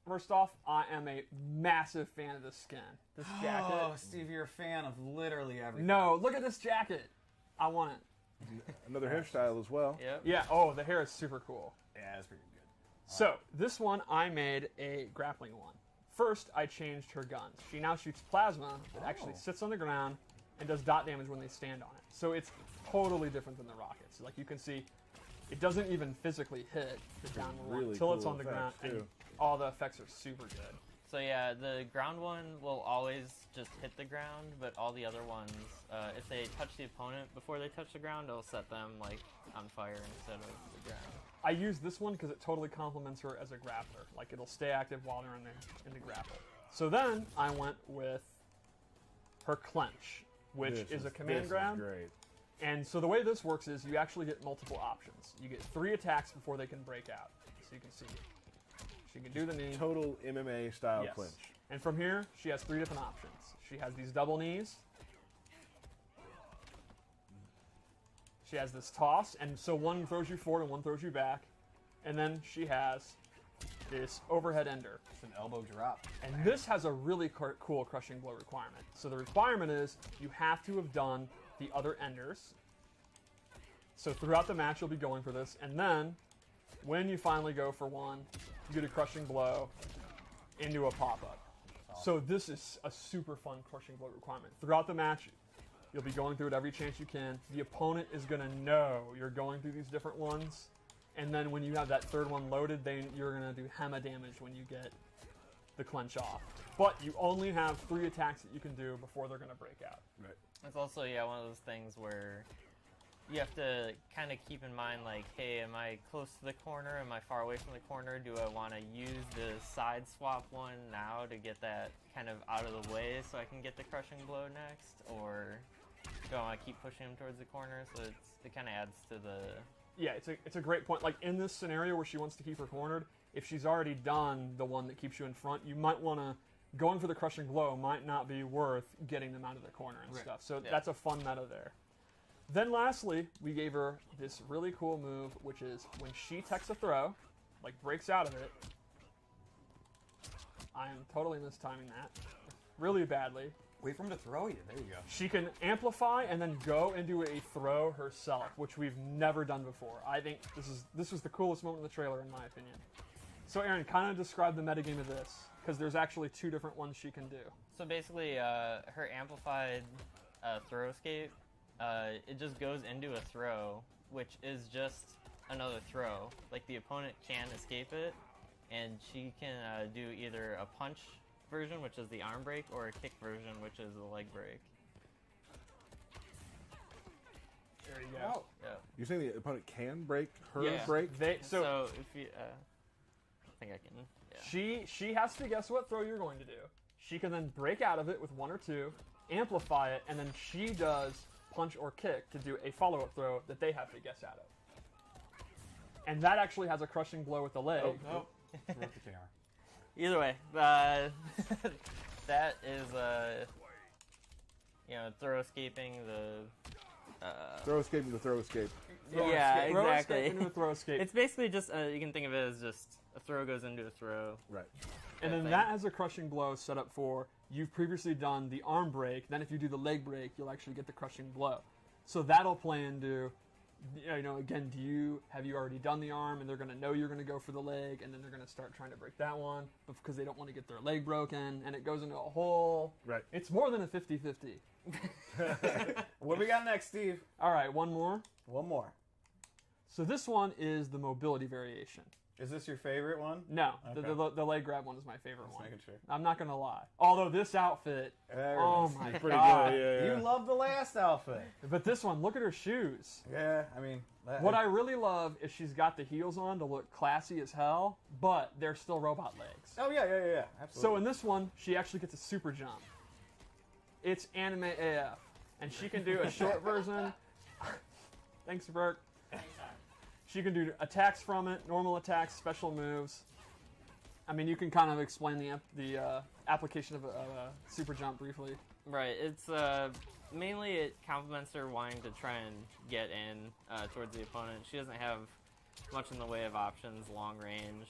First off, I am a massive fan of this skin. This jacket. Oh, Steve, you're a fan of literally everything. No, look at this jacket. I want it. Another hairstyle as well. Yep. Yeah, oh, the hair is super cool. Yeah, that's pretty good. So, this one, I made a grappling one. First, I changed her guns. She now shoots plasma that actually sits on the ground and does dot damage when they stand on it. So it's totally different than the rockets. Like you can see, it doesn't even physically hit the downward one really until it's cool on the ground. effects, And too. all the effects are super good. So yeah, the ground one will always just hit the ground, but all the other ones, if they touch the opponent before they touch the ground, it'll set them like on fire instead of the ground. I use this one because it totally complements her as a grappler. Like it'll stay active while they're in the grapple. So then I went with her clench, which is a command grab. Great. And so the way this works is you actually get multiple options. You get 3 attacks before they can break out. So you can see she can do the knee. Total MMA style Yes. clinch. And from here, she has 3 different options. She has these double knees. She has this toss, and so one throws you forward and one throws you back. And then she has this overhead ender. It's an elbow drop. And this has a really cool crushing blow requirement. So the requirement is you have to have done the other enders. So throughout the match, you'll be going for this, and then when you finally go for one, you get a crushing blow into a pop-up. So this is a super fun crushing blow requirement. Throughout the match, you'll be going through it every chance you can. The opponent is going to know you're going through these different ones, and then when you have that third one loaded, then you're going to do hema damage when you get the clench off. But you only have 3 attacks that you can do before they're going to break out. Right. It's also, one of those things where you have to kind of keep in mind, like, hey, am I close to the corner? Am I far away from the corner? Do I want to use the side swap one now to get that kind of out of the way so I can get the crushing blow next? Or do I want to keep pushing him towards the corner? So it kind of adds to the... Yeah, it's a great point. Like, in this scenario where she wants to keep her cornered, if she's already done the one that keeps you in front, you might want to... Going for the crushing blow might not be worth getting them out of the corner and stuff. So that's a fun meta there. Then lastly, we gave her this really cool move, which is when she techs a throw, like breaks out of it. I am totally mistiming that really badly. Wait for him to throw you. There you go. She can amplify and then go into a throw herself, which we've never done before. I think this was the coolest moment in the trailer, in my opinion. So Aaron, kind of describe the metagame of this, because there's actually 2 different ones she can do. So basically, her amplified throw escape, it just goes into a throw, which is just another throw. Like, the opponent can escape it, and she can do either a punch version, which is the arm break, or a kick version, which is the leg break. There you go. Yeah. You're saying the opponent can break her Yeah. break? So if you, I think I can. Yeah. She has to guess what throw you're going to do. She can then break out of it with 1 or 2, amplify it, and then she does punch or kick to do a follow-up throw that they have to guess out of. And that actually has a crushing blow with the leg. Oh, nope. Broke the camera. Either way, that is throw escaping the. Throw escape into throw escape. Yeah, Throw exactly. escape into a throw escape. It's basically just you can think of it as just a throw goes into a throw. Right. And then thing. that has a crushing blow set up for, you've previously done the arm break, then if you do the leg break, you'll actually get the crushing blow. So that'll play into, again, have you already done the arm, and they're going to know you're going to go for the leg, and then they're going to start trying to break that one, but because they don't want to get their leg broken, and it goes into a whole... Right. It's more than a 50-50. What do we got next, Steve? All right, one more. One more. So this one is the mobility variation. Is this your favorite one? No, Okay. the leg grab one is my favorite Just one. making sure. I'm not going to lie. Although this outfit, There it oh is. my Pretty god. good, yeah. You love the last outfit. But this one, look at her shoes. Yeah, I mean... What I really love is she's got the heels on to look classy as hell, but they're still robot legs. Oh, yeah, absolutely. So in this one, she actually gets a super jump. It's anime AF. And she can do a short version. Thanks, Burke. She can do attacks from it, normal attacks, special moves. I mean, you can kind of explain the application of a super jump briefly. Right. It's mainly it complements her wanting to try and get in towards the opponent. She doesn't have much in the way of options, long range.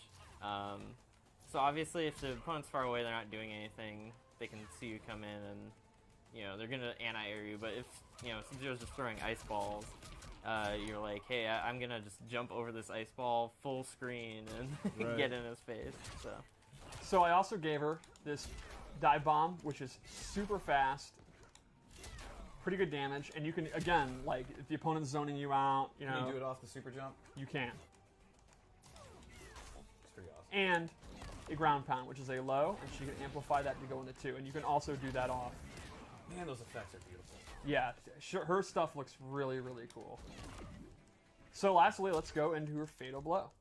So obviously, if the opponent's far away, they're not doing anything. They can see you come in, and they're gonna anti-air you. But if since you're just throwing ice balls, you're like, hey, I'm gonna just jump over this ice ball full screen and Right. get in his face. So I also gave her this dive bomb, which is super fast, pretty good damage, and you can, again, like, if the opponent's zoning you out, Can you do it off the super jump? you can. It's pretty awesome. And a ground pound, which is a low, and she can amplify that to go into 2, and you can also do that off. Man, those effects are beautiful. Yeah, her stuff looks really, really cool. So lastly, let's go into her fatal blow.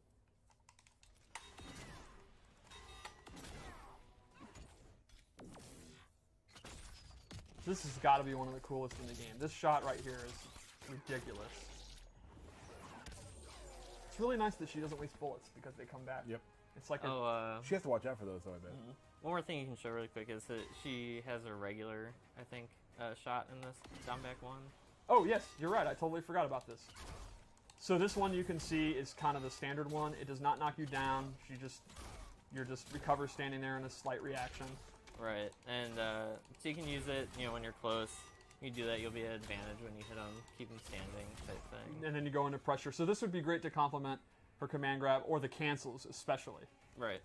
This has got to be one of the coolest in the game. This shot right here is ridiculous. It's really nice that she doesn't waste bullets because they come back. Yep. It's like She has to watch out for those, though, I bet. One more thing you can show really quick is that she has a regular, I think, shot in this Komback one. Oh, yes, you're right. I totally forgot about this. So this one you can see is kind of the standard one. It does not knock you down. You're just recover standing there in a slight reaction. Right, and so you can use it, when you're close. You do that, you'll be at advantage when you hit them, keep them standing type thing. And then you go into pressure. So this would be great to complement her command grab, or the cancels especially. Right.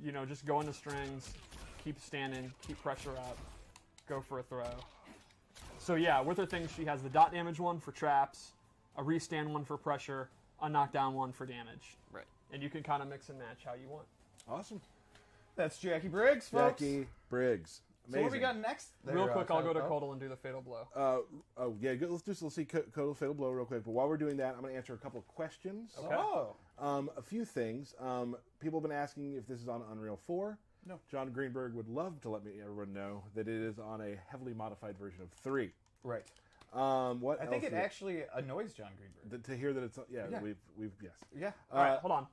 You know, just go into strings, keep standing, keep pressure up, go for a throw. So yeah, with her things, she has the dot damage one for traps, a restand one for pressure, a knockdown one for damage. Right. And you can kind of mix and match how you want. Awesome. That's Jackie Briggs, folks. Jackie Briggs. So what we got next? Real quick, I'll go to Kodal and do the Fatal Blow. Let's see Kodal Fatal Blow real quick. But while we're doing that, I'm going to answer a couple of questions. Okay. Oh. A few things. People have been asking if this is on Unreal 4. No. John Greenberg would love to let everyone know that it is on a heavily modified version of 3. Right. What I think else it actually annoys John Greenberg. to hear that it's Yeah. we've yes. Yeah. All right, hold on.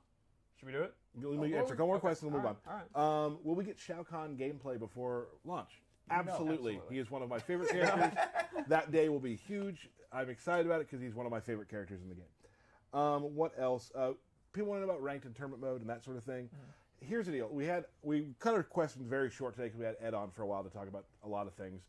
Should we do it? Let me answer a couple more questions and we'll move All on. Will we get Shao Kahn gameplay before launch? Absolutely. absolutely. He is one of my favorite characters. That day will be huge. I'm excited about it because he's one of my favorite characters in the game. What else? People want to know about ranked and tournament mode and that sort of thing. Here's the deal. We cut our questions very short today because we had Ed on for a while to talk about a lot of things.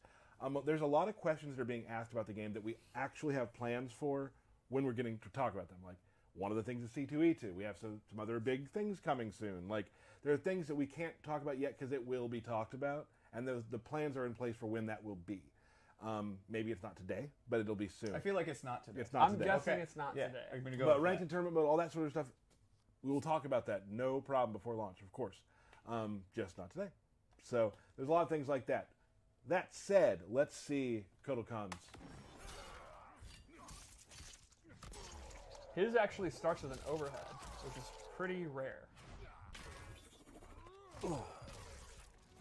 There's a lot of questions that are being asked about the game that we actually have plans for when we're getting to talk about them. Like, one of the things is C2E2. We have some other big things coming soon. Like, there are things that we can't talk about yet because it will be talked about, and the plans are in place for when that will be. Maybe it's not today, but it'll be soon. I feel like it's not today. It's not I'm today. guessing Okay. it's not Yeah. today. I'm gonna go But with ranked that. and tournament mode, all that sort of stuff, we will talk about that. No problem before launch, of course. Just not today. So there's a lot of things like that. That said, let's see Kodal Khan's. His actually starts with an overhead, which is pretty rare.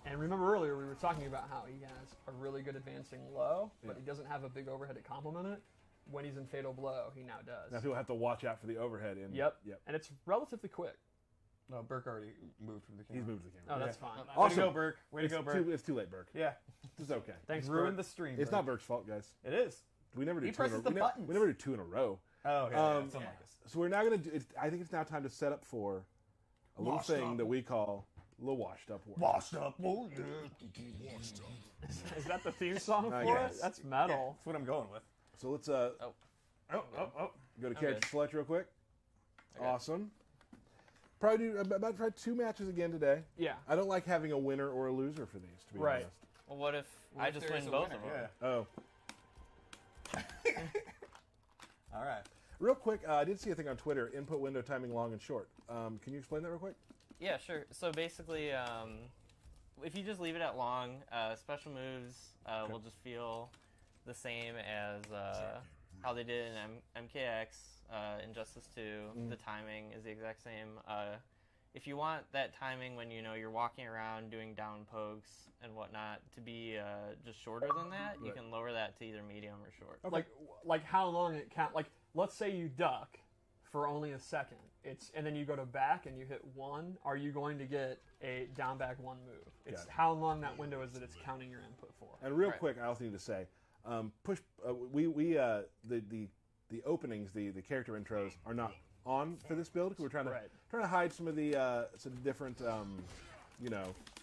And remember earlier we were talking about how he has a really good advancing low, but he doesn't have a big overhead to complement it. When he's in Fatal Blow, he now does. Now people have to watch out for the overhead. Yep. And it's relatively quick. No, Burke already moved from the camera. He's moved to the camera. Oh, that's fine. Way Awesome. to go, Burke. Way to go, Burke. It's too late, Burke. Yeah. It's okay. Thanks, Ruined Burke. the stream. It's Burke. not Burke's fault, guys. It is. We never do He two in a presses the we buttons. never do 2 in a row. Oh, okay. It's unlike us. So we're now going to do. I think it's now time to set up for a little thing that we call a little washed up word. Washed up. Oh, yeah. Is that the theme song I for guess. it? That's metal. That's what I'm going with. So let's Oh. go to character good. select real quick. Okay. Awesome. Probably do about try 2 matches again today. Yeah. I don't like having a winner or a loser for these, to be Right. honest. Well, what if What I if just there win is a both winner? of them? Yeah. Oh. All right. Real quick, I did see a thing on Twitter, input window timing long and short. Can you explain that real quick? Yeah, sure. So basically, if you just leave it at long, special moves will just feel the same as how they did in MKX, Injustice 2. The timing is the exact same. If you want that timing when you're walking around doing down pokes and whatnot to be just shorter than that, you Right. can lower that to either medium or short. Okay. Like how long it count? Like, let's say you duck for only a second. And then you go to back and you hit 1. Are you going to get a down back 1 move? It's Got it. how long that window is that it's counting your input for. And real Right. quick, I also need to say, the openings, the character intros are not on for this build because we're trying to hide some of the some different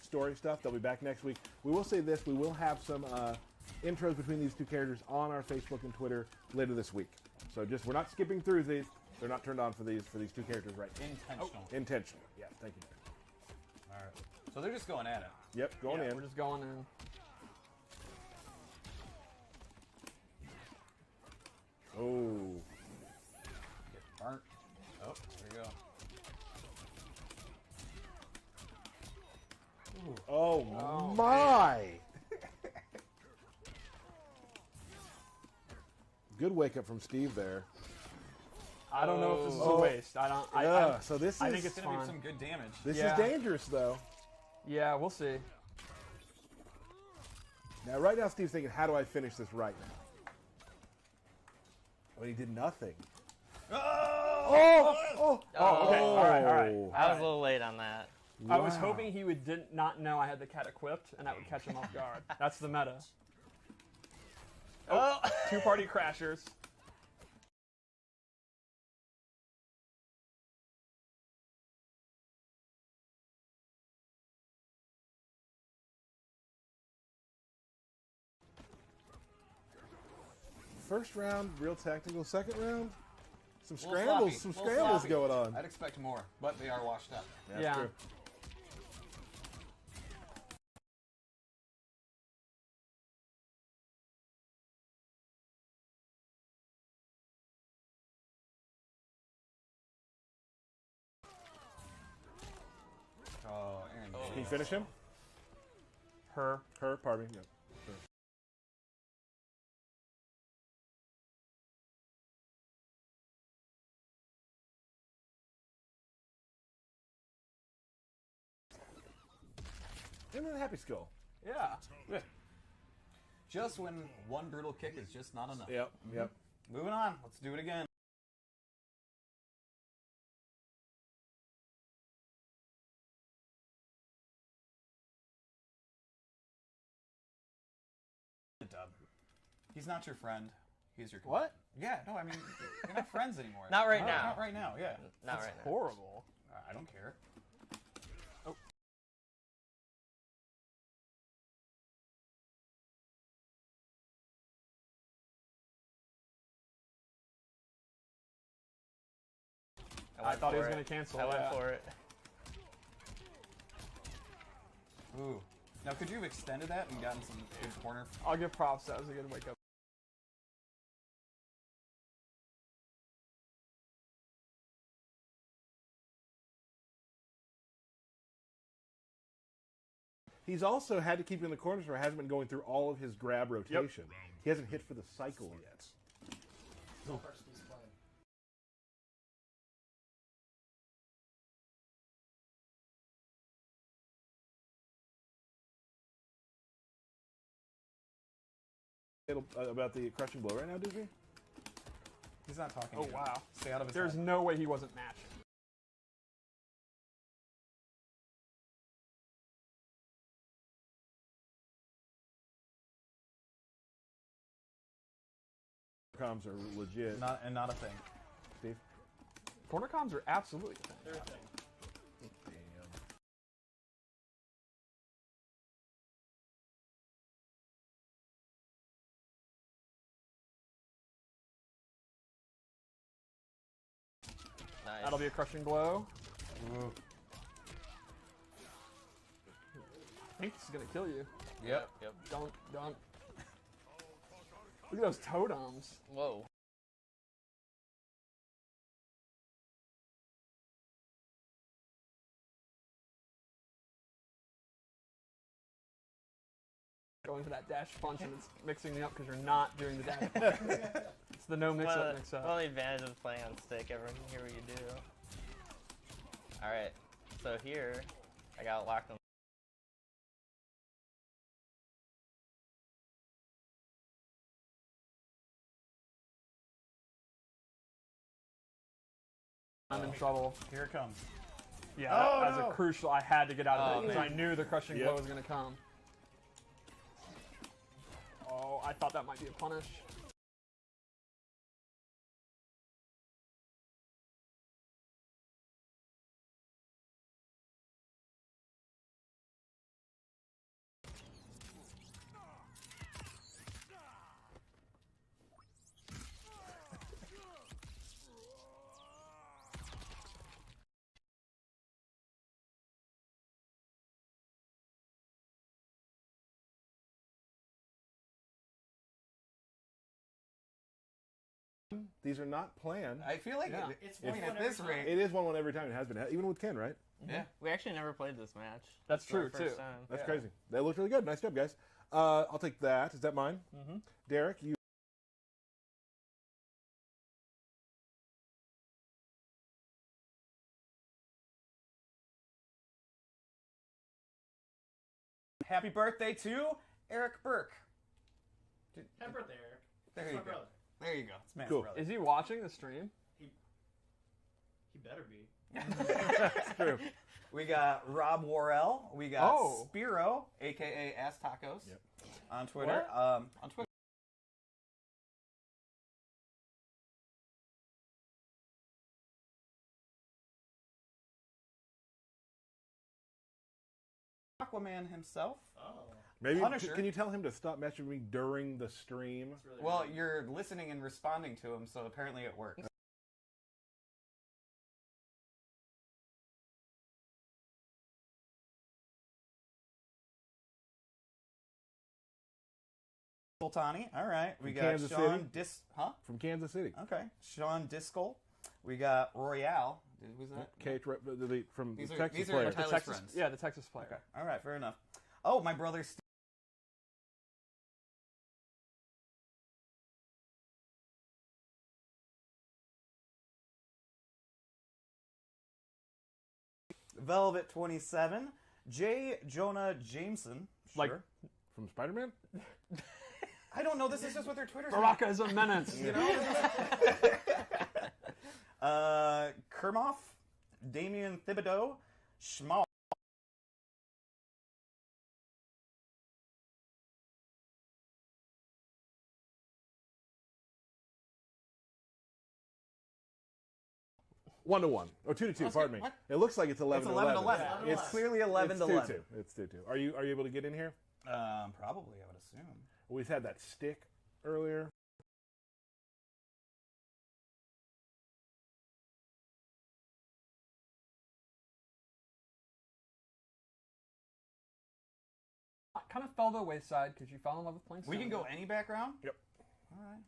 story stuff. They'll be back next week. We will say this: we will have some intros between these 2 characters on our Facebook and Twitter later this week. So we're not skipping through these. They're not turned on for these 2 characters right now. Intentional. Intentional. Yeah. Thank you. All right. So they're just going at it. Yep. Going Yeah, in. we're just going in. Oh. Get burnt. Oh, there you go. Oh, my! Good wake up from Steve there. I don't know if this is a Oh. waste. I don't. So this is I think it's It's gonna be fun. some good damage. this Yeah. is dangerous though. Yeah, we'll see. Now, right now, Steve's thinking, how do I finish this right now? Well, he did nothing. Oh! Oh! Okay. All right. I was a little late on that. I was Wow. hoping he would not know I had the cat equipped, and that would catch him off guard. That's the meta. Oh! 2-party crashers. first round, real tactical. Second round, some A little scrambles, sloppy. some A little scrambles sloppy. going on. I'd expect more, but they are washed up. That's Yeah. true. Oh, Aaron. Can you finish him? Her. Her, pardon me. Yeah. Sure. And then a happy skull. Yeah. Just when one brutal kick is just not enough. Yep, yep. Moving on. Let's do it again. Dub. He's not your friend. He's your What? Yeah, no, I mean, you're not friends anymore. Not right now. Not right now, yeah. Not That's right now. horrible. I don't care. Oh. I thought he was going to cancel. I went yeah. for it. Ooh. Now, could you have extended that and gotten some good corner? I'll give props. That was a good wake up. He's also had to keep in the corners where hasn't been going through all of his grab rotation. He hasn't hit for the cycle yet. About the crushing blow right now, Disney? He's not talking Oh, to you. wow. Stay out of his There's head. no way he wasn't matching. Comms are legit. Not a thing. Steve? Corner comms are absolutely a thing. They're a thing. Nice. That'll be a crushing blow. Ooh. I think this is going to kill you. Yep. Yep. Don't. Look at those totems. Whoa. Going for that dash punch and it's mixing me up because you're not doing the dash punch. It's the no mix up, mix up. One of the advantages of playing on stick, everyone can hear what you do. Alright, so here, I got locked on. I'm in trouble. Here it comes. Yeah, Oh, that was no. a crucial. I had to get out of it because I man. knew the crushing Yep. blow was going to come. Oh, I thought that might be a punish. These are not planned. I feel like Yeah. It's I mean, one at every this time. rate, It is 1-1 every time. It has been, even with Ken, right? yeah. We actually never played this match. That's It's our true, first too. time. That's crazy. That looked really good. Nice job, guys. I'll take that. Is that mine? Mm-hmm. Derek, you. Happy birthday to Eric Burke. Happy birthday, Eric. There It's you my go. brother. There you go. It's Matt's Cool. brother. Is he watching the stream? He better be. It's true. We got Rob Worrell. We got Oh. Spiro, aka Ass Tacos, Yep. on Twitter. What? On Twitter. Aquaman himself. Oh. Maybe Punisher. Can you tell him to stop messaging me during the stream? Really Well, rude. you're listening and responding to him, so apparently it works. Sultani. All right. We From got Kansas Sean City? Huh? From Kansas City. Okay. Sean Diskel. We got Royale. Was that? From the These are- Texas these are player. The Tyler's Texas, friends. yeah, the Texas player. Okay. All right. Fair enough. Oh, my brother Steve. Velvet 27. J. Jonah Jameson. Sure. Like- From Spider-Man? I don't know. This is just what their Twitter's Baraka is a menace. You know? Kermoff, Damian Thibodeau, Schmal. One to one. Or 2-2, pardon me. what? It looks like it's 11 It's to 11. 11-11. It's clearly 11 to 11. 2-2. It's 2-2. Are you able to get in here? Probably, I would assume. We've had that stick earlier. Kind of fell to the wayside because you fell in love with playing. We can go any background? Yep. All right.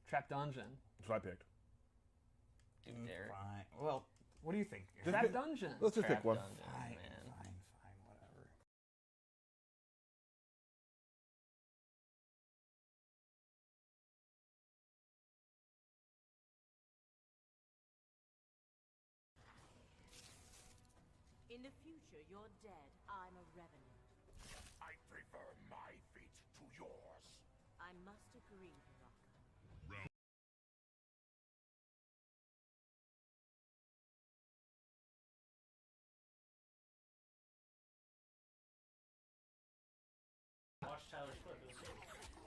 Trap Dungeon. That's what I picked. Derek. Fine. Well, what do you think? Just Trap pick- Dungeon. Let's just Trap pick one. Dungeon, Fine, man. fine, whatever. In the future, you're dead. I'm a revenant. I prefer my fate to yours. I must agree, Baraka. Watch Tyler's clip. It was good.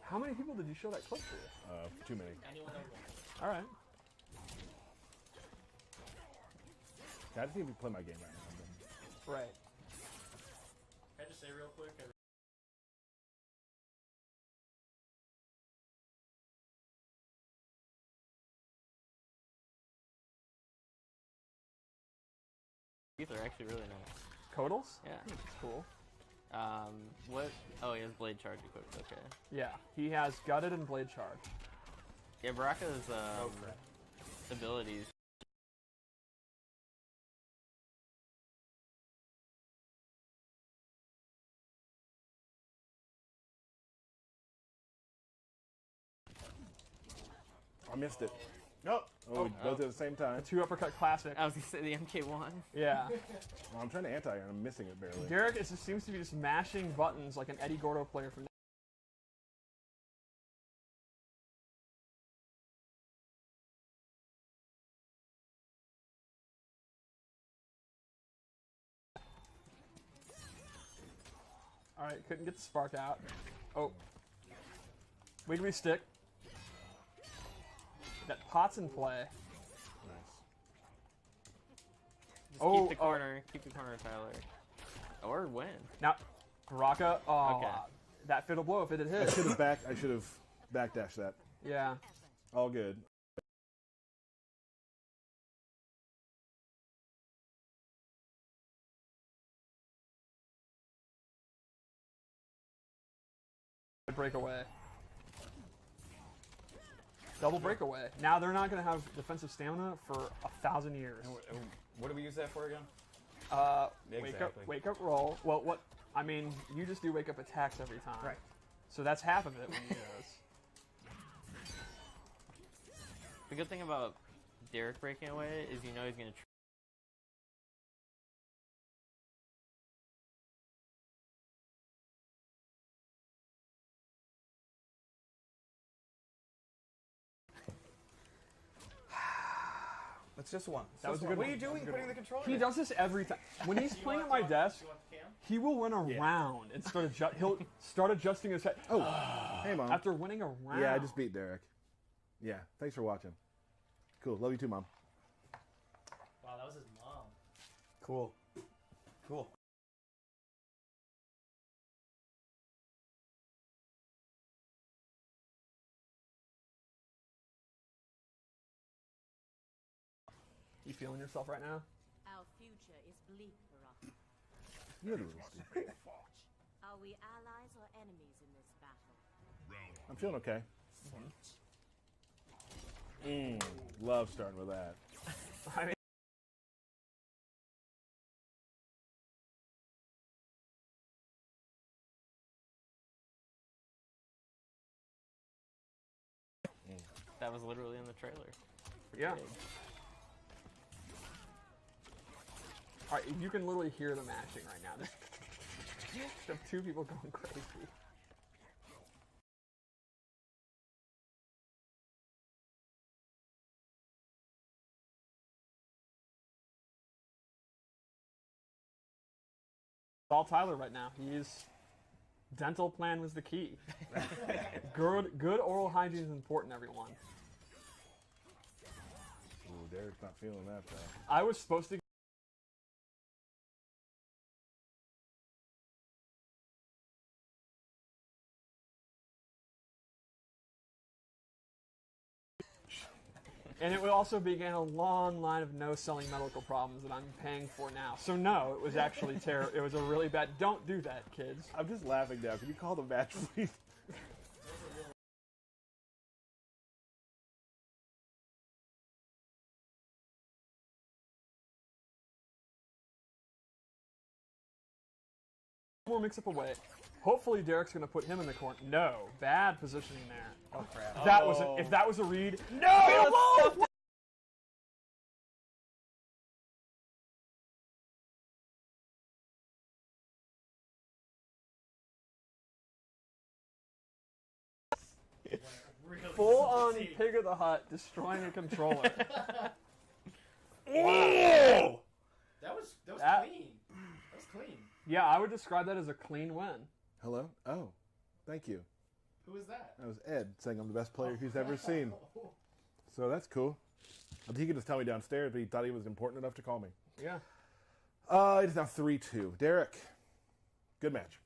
How many people did you show that clip to? Too many. Anyone over. All right. I just need to play my game right now. Right. Can I just say real quick? These are actually really nice. Codals? Yeah. It's cool. What? Oh, he has blade charge equipped. Okay. Yeah, he has gutted and blade charge. Yeah, Baraka's abilities. I missed it. Nope. Oh, we both at the same time. Two uppercut classic. I was gonna say the MK1. Yeah. Well, I'm trying to anti and I'm missing it barely. Derek seems to be just mashing buttons like an Eddie Gordo player from. All right, couldn't get the spark out. Oh, wiggly stick. That pot's in play. Nice. Just keep the corner. Keep the corner, Tyler. Or win. Now, Baraka. Oh, Okay. that fiddle blow if it had I hit. should have backdashed that. Yeah. All good. Breakaway. Double breakaway. Now they're not going to have defensive stamina for 1,000 years. What do we use that for again? Exactly. Wake up roll. Well, what? I mean, you just do wake up attacks every time. Right. So that's half of it when you do this. The good thing about Derek breaking away is you know he's gonna. That's just one. That was a good What are one. you doing putting the controller He in? does this every time. When he's playing at my desk, You want the cam? he will run around and he'll start adjusting his head. Oh, hey, Mom. After winning a round. Yeah, I just beat Derek. Yeah, thanks for watching. Cool. Love you too, Mom. Wow, that was his mom. Cool. Cool. You feeling yourself right now? Our future is bleak for us. You're the little Steve. Are we allies or enemies in this battle? I'm feeling okay. Love starting with that. I mean, That was literally in the trailer. yeah. All right, you can literally hear the mashing right now. Just have two people going crazy. All Tyler right now. He's dental plan was the key. Good oral hygiene is important, everyone. Ooh, Derek's not feeling that though. I was supposed to. And it would also begin a long line of no selling medical problems that I'm paying for now. So no, it was actually terrible. It was a really bad. Don't do that, kids. I'm just laughing now. Can you call the match, please? More mix-up away. Hopefully Derek's going to put him in the corner. No, bad positioning there. Oh crap. That was if that was a read. No! Full on Pig of the Hut destroying a controller. Wow. That was clean. That was clean. Yeah, I would describe that as a clean win. Hello? Oh, thank you. Who was that? That was Ed saying I'm the best player he's ever seen. So that's cool. He could just tell me downstairs, but he thought he was important enough to call me. Yeah. It is now 3-2. Derek, good match.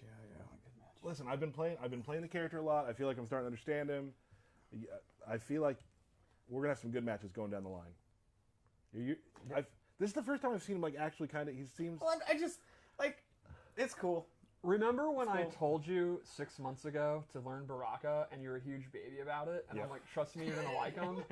Yeah, good match. Listen, I've been playing the character a lot. I feel like I'm starting to understand him. I feel like we're gonna have some good matches going down the line. This is the first time I've seen him actually kind of. He seems. Well, I just it's cool. Remember when I told you 6 months ago to learn Baraka and you were a huge baby about it? And I'm like, trust me, you're going to like him.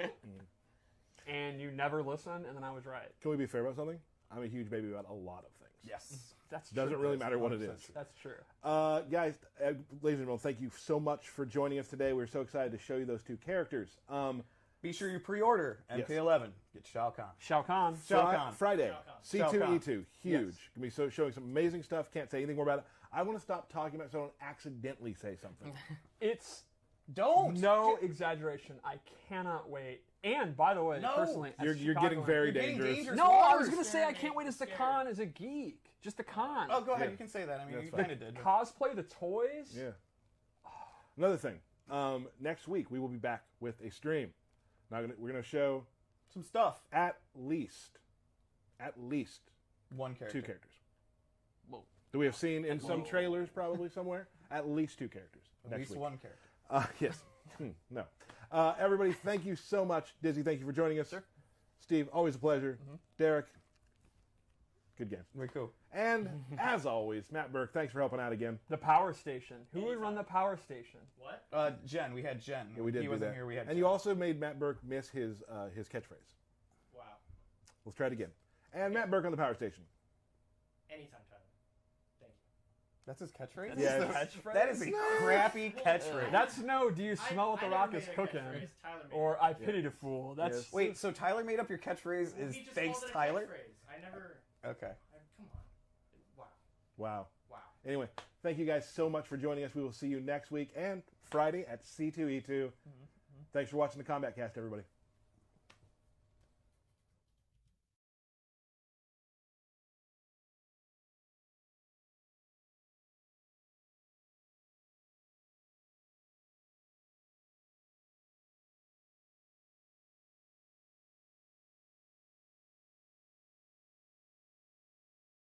And you never listened, and then I was right. Can we be fair about something? I'm a huge baby about a lot of things. Yes. That's Doesn't true. really matter what it is. That's true. Guys, ladies and gentlemen, thank you so much for joining us today. We're so excited to show you those two characters. Be sure you pre-order MP11. Get Shao Kahn. Shao Kahn. Friday. Shao Kahn. C2E2. Huge. Going to be showing some amazing stuff. Can't say anything more about it. I want to stop talking about it so I don't accidentally say something. It's Don't. no exaggeration. I cannot wait. And by the way, personally, you're getting very dangerous. No, I was going to say I can't wait as the Khan as a geek. Just the Khan. Oh, go ahead. You can say that. I mean, you kind of did. Cosplay, the toys. Yeah. Another thing. Next week we will be back with a stream. Now we're going to show some stuff. At least one character. 2 characters. Whoa. Do we have seen in some trailers probably somewhere? At least 2 characters. At least one character. Yes. No. Everybody, thank you so much. Dizzy, thank you for joining us. Sure. Steve, always a pleasure. Derek, good game. Very cool. And as always, Matt Burke, thanks for helping out again. The power station. Who would run the power station? What? Jen. We had Jen. Yeah, we did. He do wasn't that. here. We had. And Jen. you also made Matt Burke miss his catchphrase. Wow. Let's try it again. And Matt Burke on the power station. Anytime, Tyler. Thank you. That's his catchphrase? Yeah, catchphrase? That is a crappy catchphrase. That's no, do you smell what the rock is cooking? Or I pity the fool. That's Yes. Wait, so Tyler made up your catchphrase is thanks Tyler? I never... Okay. Come on. Wow. Wow. Anyway, thank you guys so much for joining us. We will see you next week and Friday at C2E2. Thanks for watching the Kombat Cast, everybody.